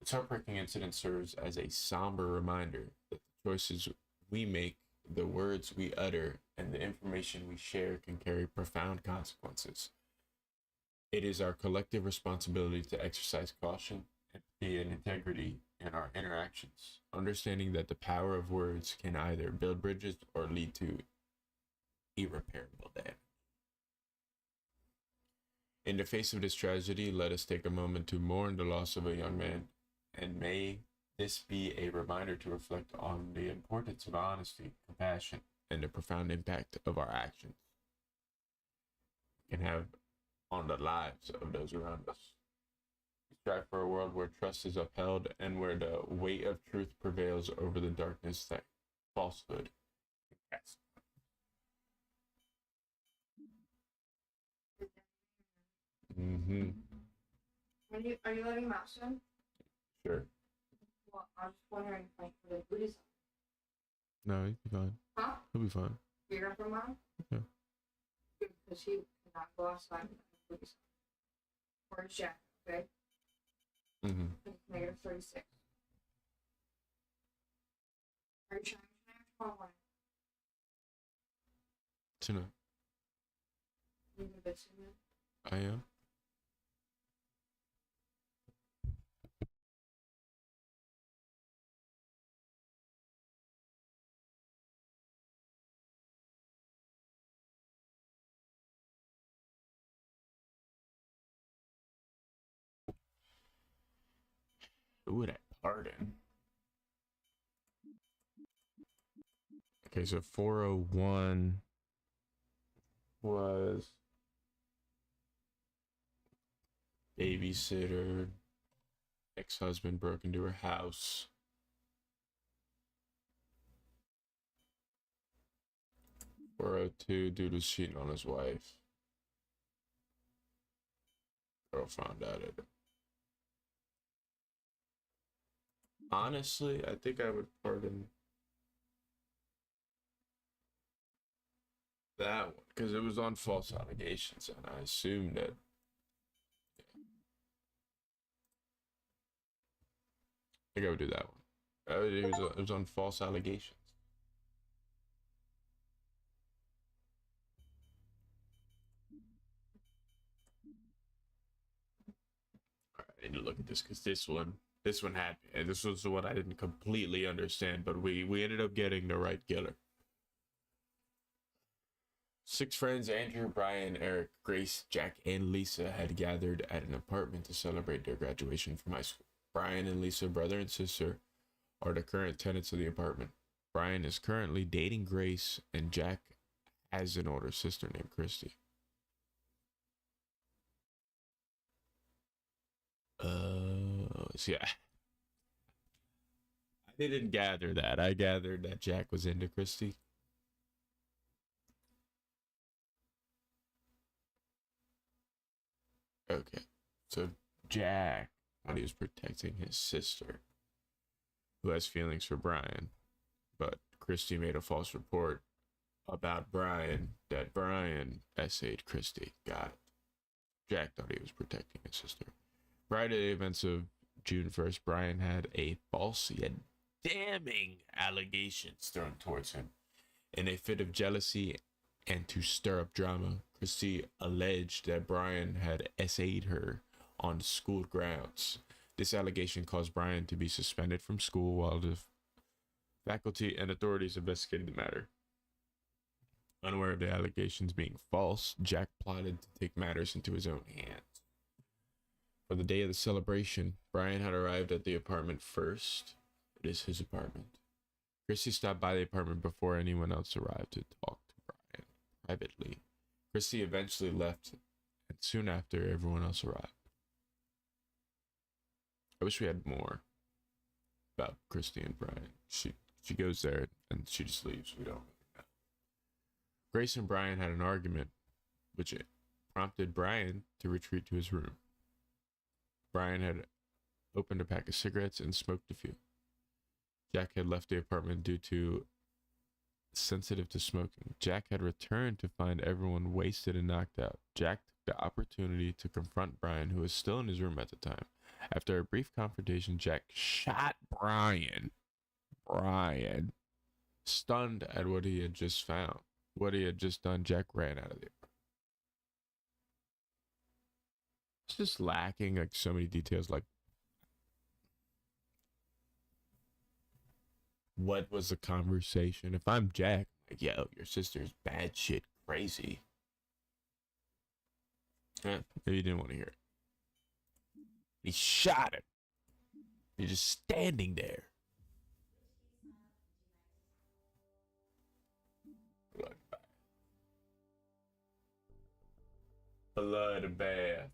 This heartbreaking incident serves as a somber reminder that the choices we make, the words we utter, and the information we share can carry profound consequences. It is our collective responsibility to exercise caution, empathy, and integrity in our interactions, understanding that the power of words can either build bridges or lead to irreparable damage. In the face of this tragedy, let us take a moment to mourn the loss of a young man, and may this be a reminder to reflect on the importance of honesty, compassion, and the profound impact of our actions can have on the lives of those around us. We strive for a world where trust is upheld and where the weight of truth prevails over the darkness that falsehood casts. Mm-hmm. Are you letting him out soon? Sure. Well, I was wondering, like, for the Buddhism. No, he'll be fine. Huh? He'll be fine. Your grandpa mom? Yeah. Because he cannot go outside without the police. Or Jack, okay? Mm-hmm. Negative 36. Are you trying to tomorrow morning? Tonight. You can bitch in it. I am. Ooh, that pardon. Okay, so 401 was babysitter, ex-husband broke into her house. 402, dude was cheating on his wife. Girl found out it. Honestly, I think I would pardon that one because it was on false allegations, and I assumed that. I think I would do that one. It was on false allegations. All right, I need to look at this because this one had me. And this was the one I didn't completely understand, but we ended up getting the right killer. 6 friends, Andrew, Brian, Eric, Grace, Jack, and Lisa, had gathered at an apartment to celebrate their graduation from high school. Brian and Lisa, brother and sister, are the current tenants of the apartment. Brian is currently dating Grace, and Jack has an older sister named Christy. Yeah. I didn't gather that. I gathered that Jack was into Christy. Okay. So Jack thought he was protecting his sister, who has feelings for Brian, but Christy made a false report about Brian that Brian SA'd Christy. Got it. Jack thought he was protecting his sister. Prior to the events of June 1st, Brian had a false yet damning allegations thrown towards him. In a fit of jealousy and to stir up drama, Christy alleged that Brian had SA'd her on school grounds. This allegation caused Brian to be suspended from school while the faculty and authorities investigated the matter. Unaware of the allegations being false, Jack plotted to take matters into his own hands. For the day of the celebration, Brian had arrived at the apartment first. It is his apartment. Christy stopped by the apartment before anyone else arrived to talk to Brian privately. Christy eventually left, and soon after, everyone else arrived. I wish we had more about Christy and Brian. She goes there and she just leaves. We don't really know. Grace and Brian had an argument, which prompted Brian to retreat to his room. Brian had opened a pack of cigarettes and smoked a few. Jack had left the apartment due to sensitive to smoking. Jack had returned to find everyone wasted and knocked out. Jack took the opportunity to confront Brian, who was still in his room at the time. After a brief confrontation, Jack shot Brian. Stunned at what he had just found. What he had just done, Jack ran out of the apartment. It's just lacking like so many details, like what was the conversation. If I'm Jack, like, yo, your sister's bad shit crazy. Maybe you didn't want to hear it. He shot him. He's just standing there. Bloodbath.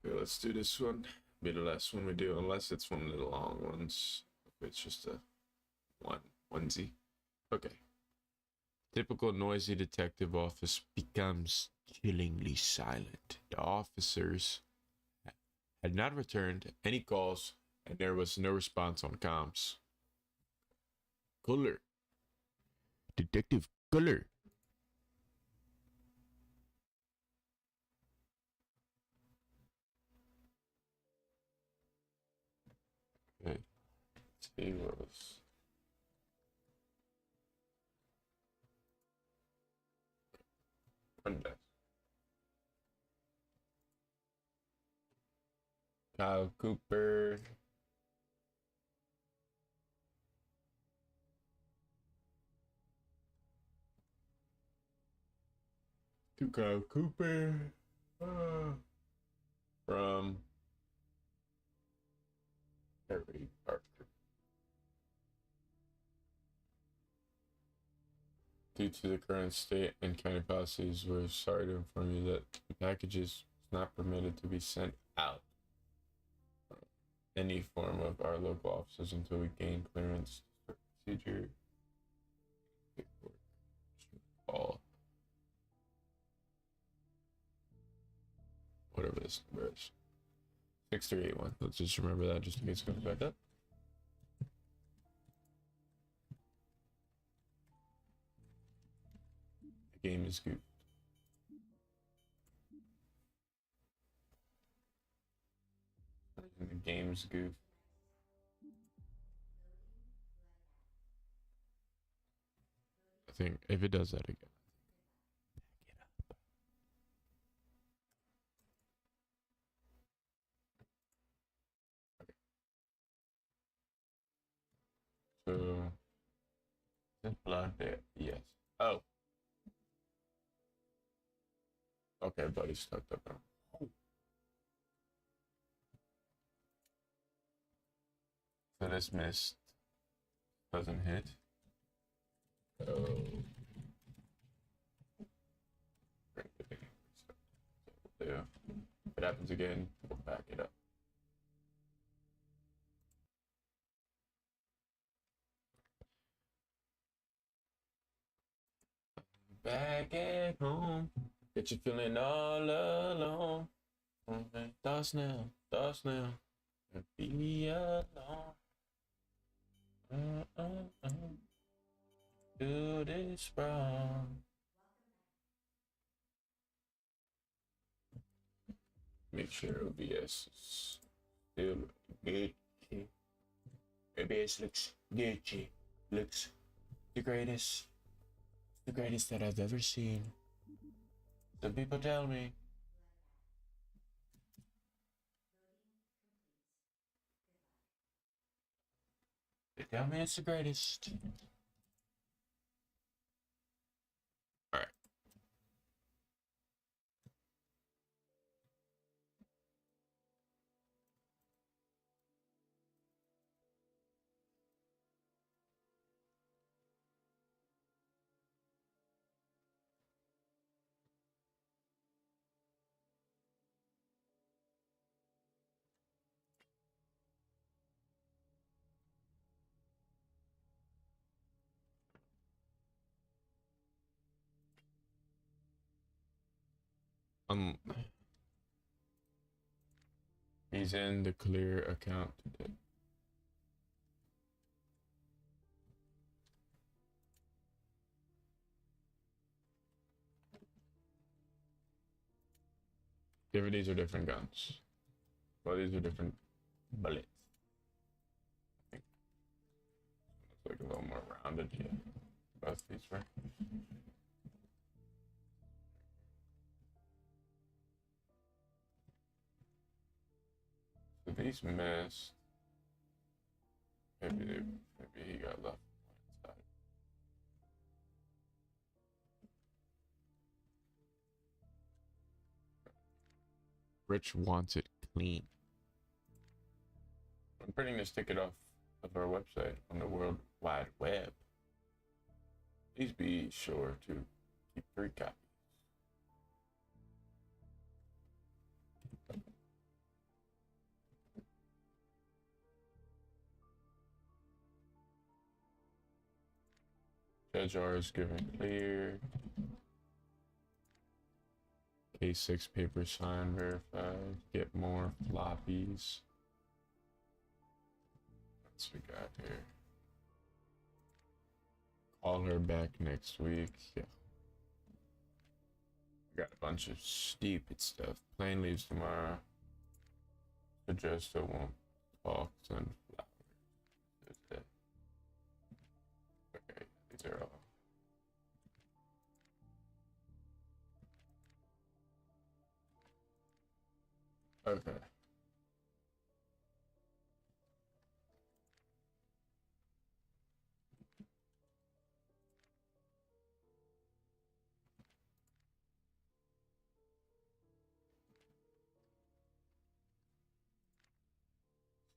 Okay, let's do this one. Be the last one we do, unless it's one of the long ones. It's just a onesie. Okay. Typical noisy detective office becomes chillingly silent. The officers had not returned any calls And there was no response on comms. Color. Detective Color. Okay. Let's see what was. One desk. Kyle Cooper. To Kyle Cooper. From Harry Parker. Due to the current state and county policies, we're sorry to inform you that the package is not permitted to be sent out any form of our local offices until we gain clearance to start procedure. All whatever this number is. 6381. Let's just remember that just in case it comes back up. The game is good. The game's goof. I think if it does that again. So this blood there, yes. Oh. Okay, buddy stuck up now. So this mist doesn't hit. Oh. Yeah. If it happens again, we'll back it up. Back at home, get you feeling all alone. Thoughts now, and be alone. Do this wrong. Make sure OBS is still good. OBS looks Gucci. Looks the greatest that I've ever seen. Some people tell me. They tell me it's the greatest. Alright. He's in the clear account today. These are different guns. Well, these are different bullets. I think it's like a little more rounded here. Both these were. So these missed. Maybe he got left inside. Rich wants it clean. I'm printing this ticket off of our website on the World Wide Web. Please be sure to keep 3 copies. Judge R is given clear. K6 paper signed, verified. Get more floppies. else we got here? Call her back next week. Yeah. Got a bunch of stupid stuff. Plane leaves tomorrow. Suggest I won't talk sunflower. Thursday. Okay, these are all. Okay.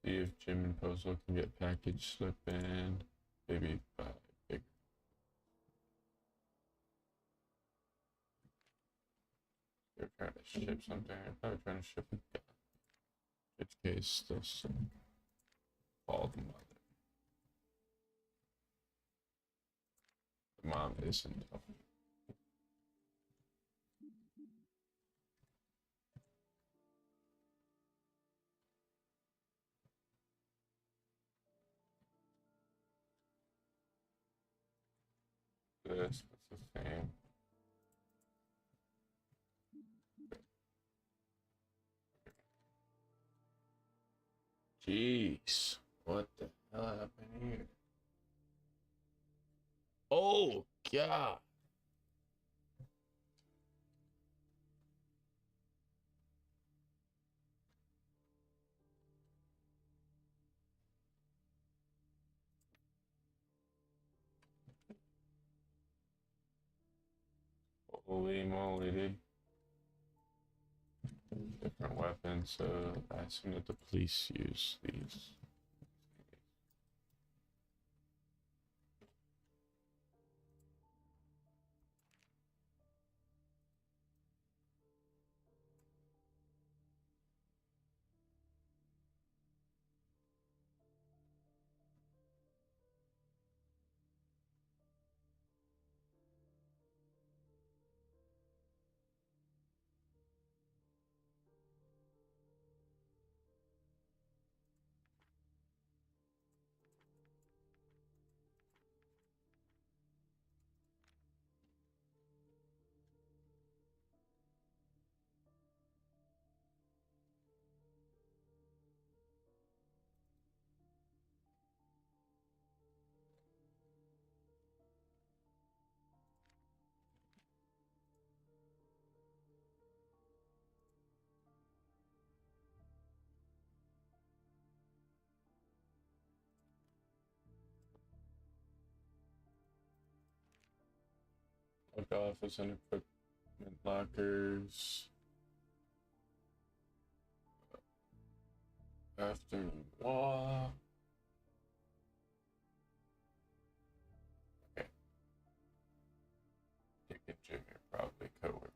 See if Jim and Postal can get package slip in. Maybe buy big. They're trying to ship something. They're probably trying to ship a gun. In which case, still sick. Call the mother. The mom isn't. This, that's the same. Jeez, what the hell happened here? Oh, God. Holy moly, dude. Different weapons, so I assume that the police use these. Work office and equipment lockers. After law. Okay. Dick and Jim are probably co-workers.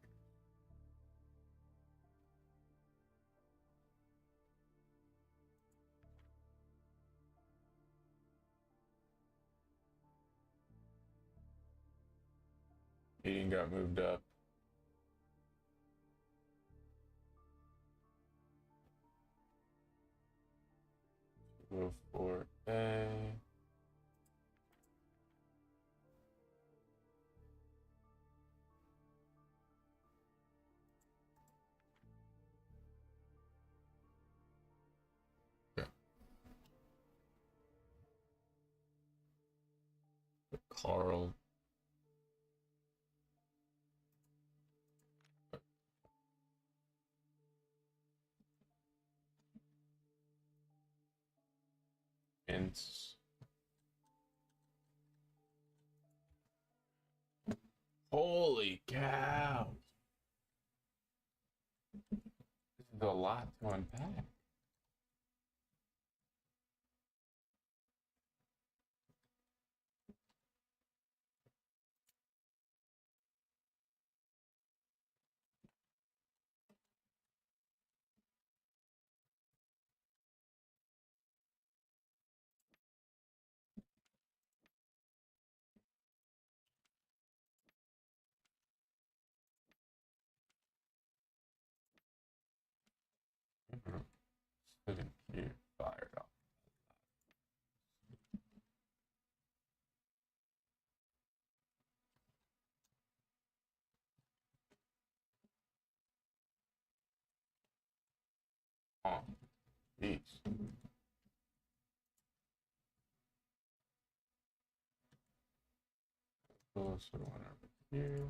Meeting got moved up. Go for A. Yeah. Carl. Vince. Holy cow. This is a lot to unpack. Sitting here fired up. Jeez. Close the one over here.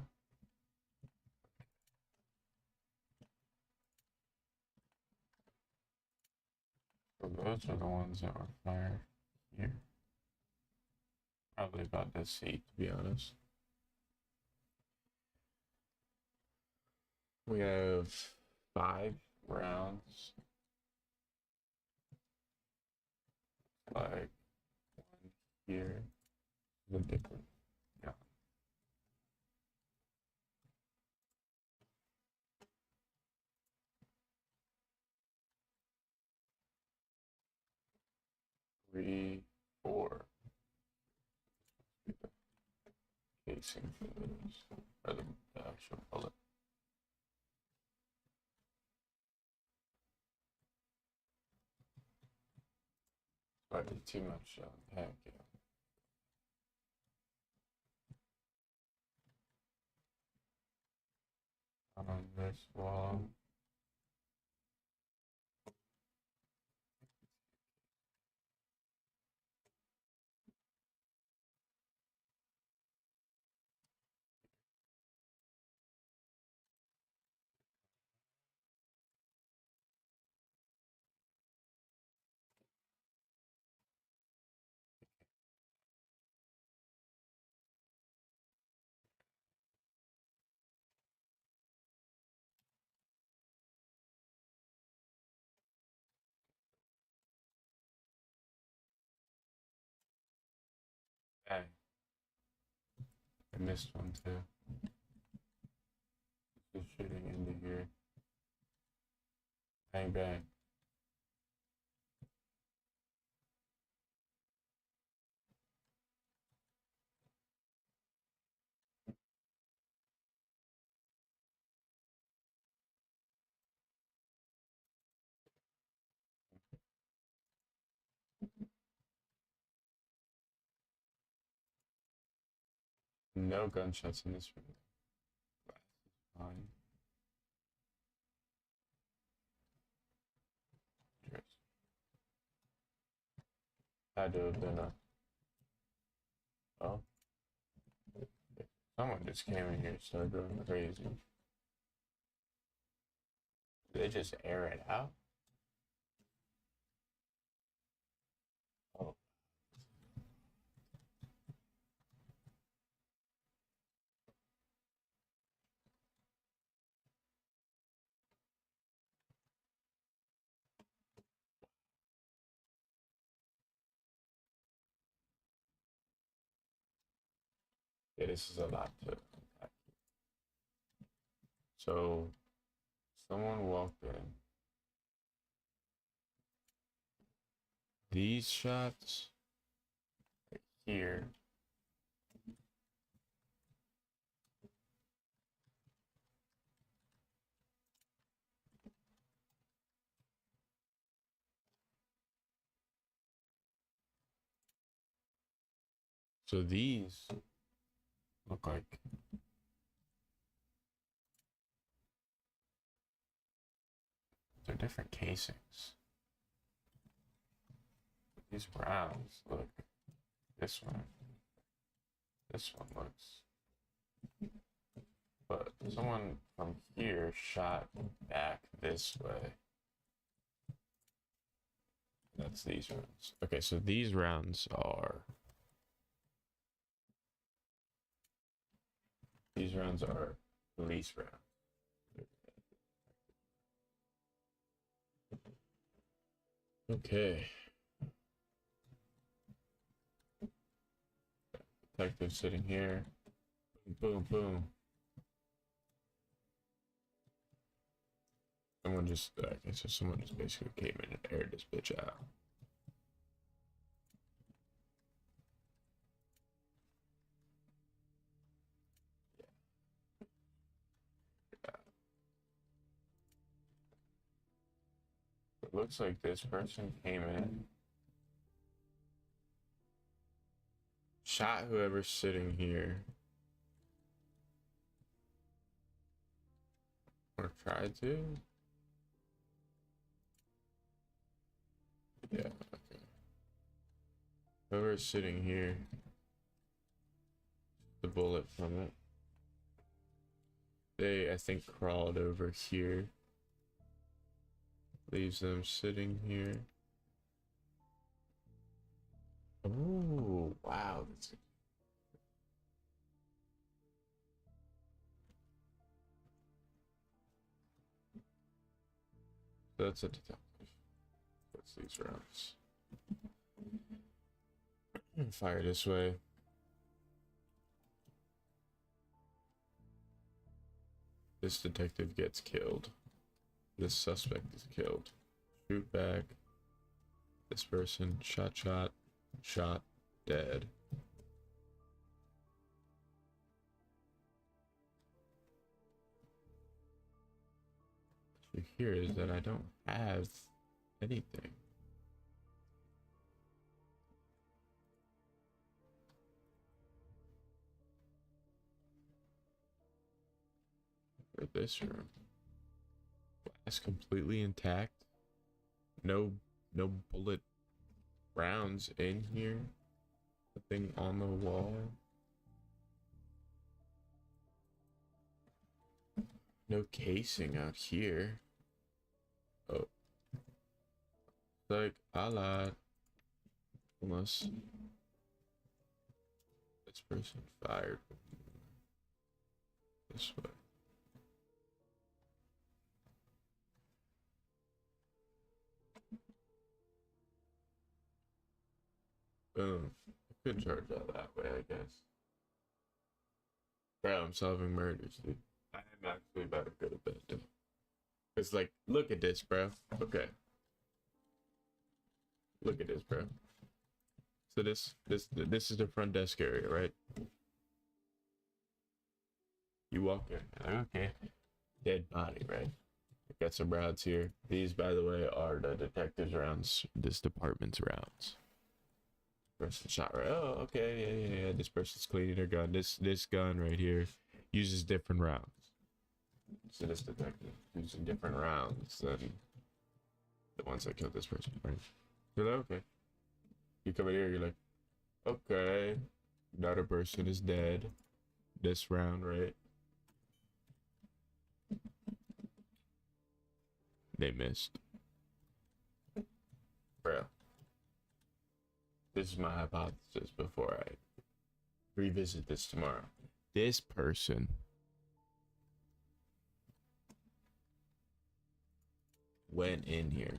So those are the ones that were fired here. Probably about this seat, to be honest. We have 5 rounds. Like one here. The different. Yeah. Three, 4. Casing for those. Or the actual bullet. Probably too much heck, yeah. On this wall. Bang. I missed one too. Just shooting into here. Bang bang. No gunshots in this room. Glass is fine. Had to have been a. Oh. Someone just came in here and started going crazy. Did they just air it out? Oh. Yeah, this is a lot to unpack. So, someone walked in. These shots right here. So these look like they're different casings. These rounds look. This one looks. But someone from here shot back this way. That's these rounds. Okay, so these rounds are. These rounds are police rounds. Okay. Detective sitting here. Boom, boom, boom. Someone just, okay, so someone just basically came in and aired this bitch out. It looks like this person came in, shot whoever's sitting here, or tried to. Yeah. Okay. Whoever's sitting here, the bullet from it. They, I think, crawled over here. Leaves them sitting here. Oh, wow. That's a detective. That's these rounds. Fire this way. This detective gets killed. This suspect is killed. Shoot back. This person, shot, dead. What you hear is that I don't have anything. For this room. Glass completely intact. No bullet rounds in here. Nothing on the wall. No casing out here. Oh. Like, I lied. Unless this person fired this way. Boom. I could charge out that way, I guess. Bro, I'm solving murders, dude. I am actually about to go to bed, dude. It's like, look at this, bro. Okay. Look at this, bro. So this is the front desk area, right? You walk in. Okay. Dead body, right? Got some rounds here. These, by the way, are the detective's rounds. This department's rounds. Person shot right. Oh, okay, yeah. This person's cleaning their gun. This gun right here uses different rounds. So this detective using different rounds than the ones that killed this person, right? You're like, okay. You come in here, you're like, okay. Another person is dead. This round, right? They missed. Bro. This is my hypothesis before I revisit this tomorrow. This person went in here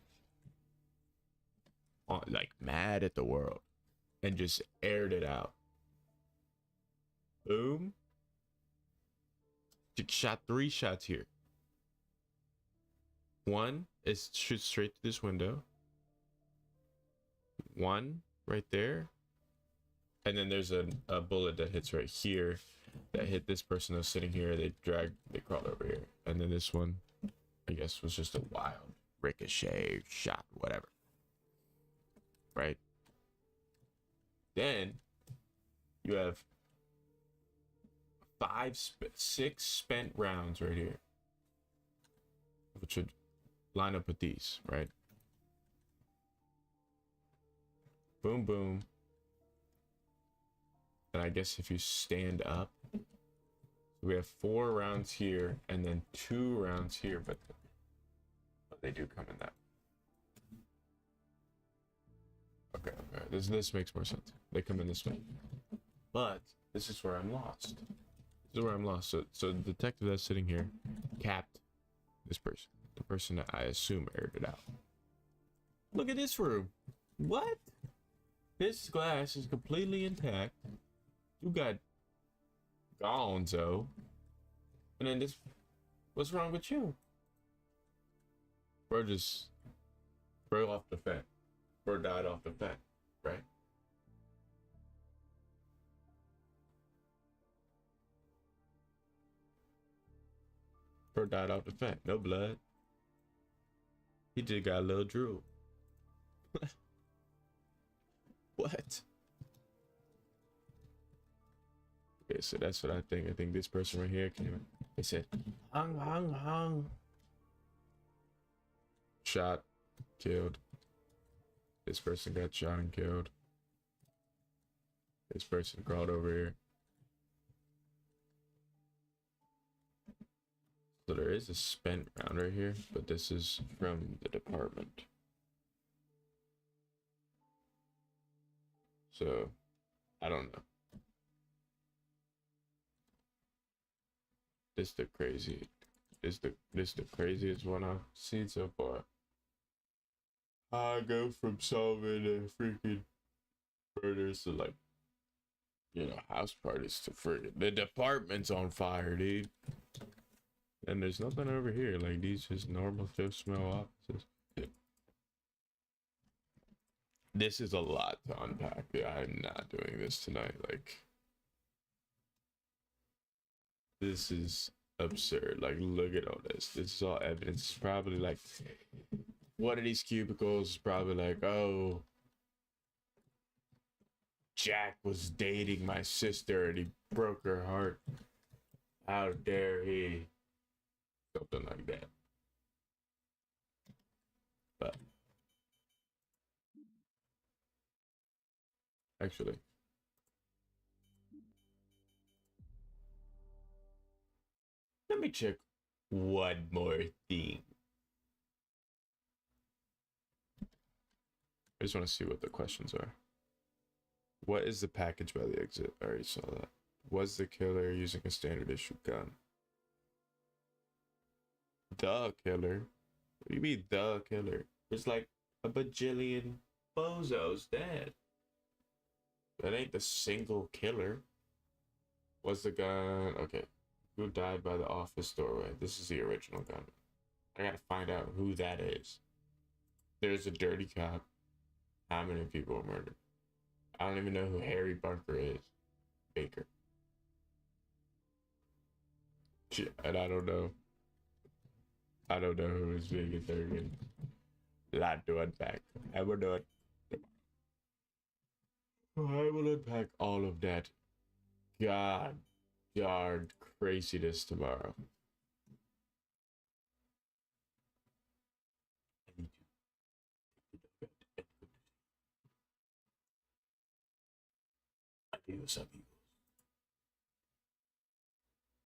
like mad at the world and just aired it out. Boom. Shot 3 shots here. One is shoots straight to this window. One right there. And then there's a bullet that hits right here that hit this person that's sitting here. They crawled over here. And then this one, I guess, was just a wild ricochet shot, whatever. Right? Then you have 6 spent rounds right here, which would line up with these, right? Boom, boom. And I guess if you stand up, we have 4 rounds here and then 2 rounds here, but they do come in that. Okay. This makes more sense. They come in this way. But this is where I'm lost. So the detective that's sitting here capped this person. The person that I assume aired it out. Look at this room. What? This glass is completely intact. You got gonzo. And then this, what's wrong with you? Bro off the fence. Bro died off the fence, right? Bro died off the fence. No blood. He just got a little drool. What? Okay, so that's what I think. I think this person right here came in. They said, hung. Shot, killed. This person got shot and killed. This person crawled over here. So there is a spent round right here, but this is from the department. So, I don't know. This the craziest one I've seen so far. I go from solving a freaking murders to like, house parties to freaking the department's on fire, dude. And there's nothing over here. Like these just normal Joe Smell offices. This is a lot to unpack. Yeah, I'm not doing this tonight. Like, this is absurd. Like, look at all this. This is all evidence. It's probably like one of these cubicles is probably like, oh, Jack was dating my sister and he broke her heart. How dare he? Something like that. But actually, let me check one more thing. I just want to see what the questions are. What is the package by the exit? I already saw that. Was the killer using a standard issue gun? The killer? What do you mean the killer? There's like a bajillion bozos dead. That ain't the single killer. Was the gun... Okay. Who died by the office doorway? This is the original gun. I gotta find out who that is. There's a dirty cop. How many people were murdered? I don't even know who Harry Barker is. Baker. And I don't know. I don't know who is Vegan Thurgan. Not to unpack. I will do it. I will unpack all of that. God darn craziness tomorrow. Adios, amigos.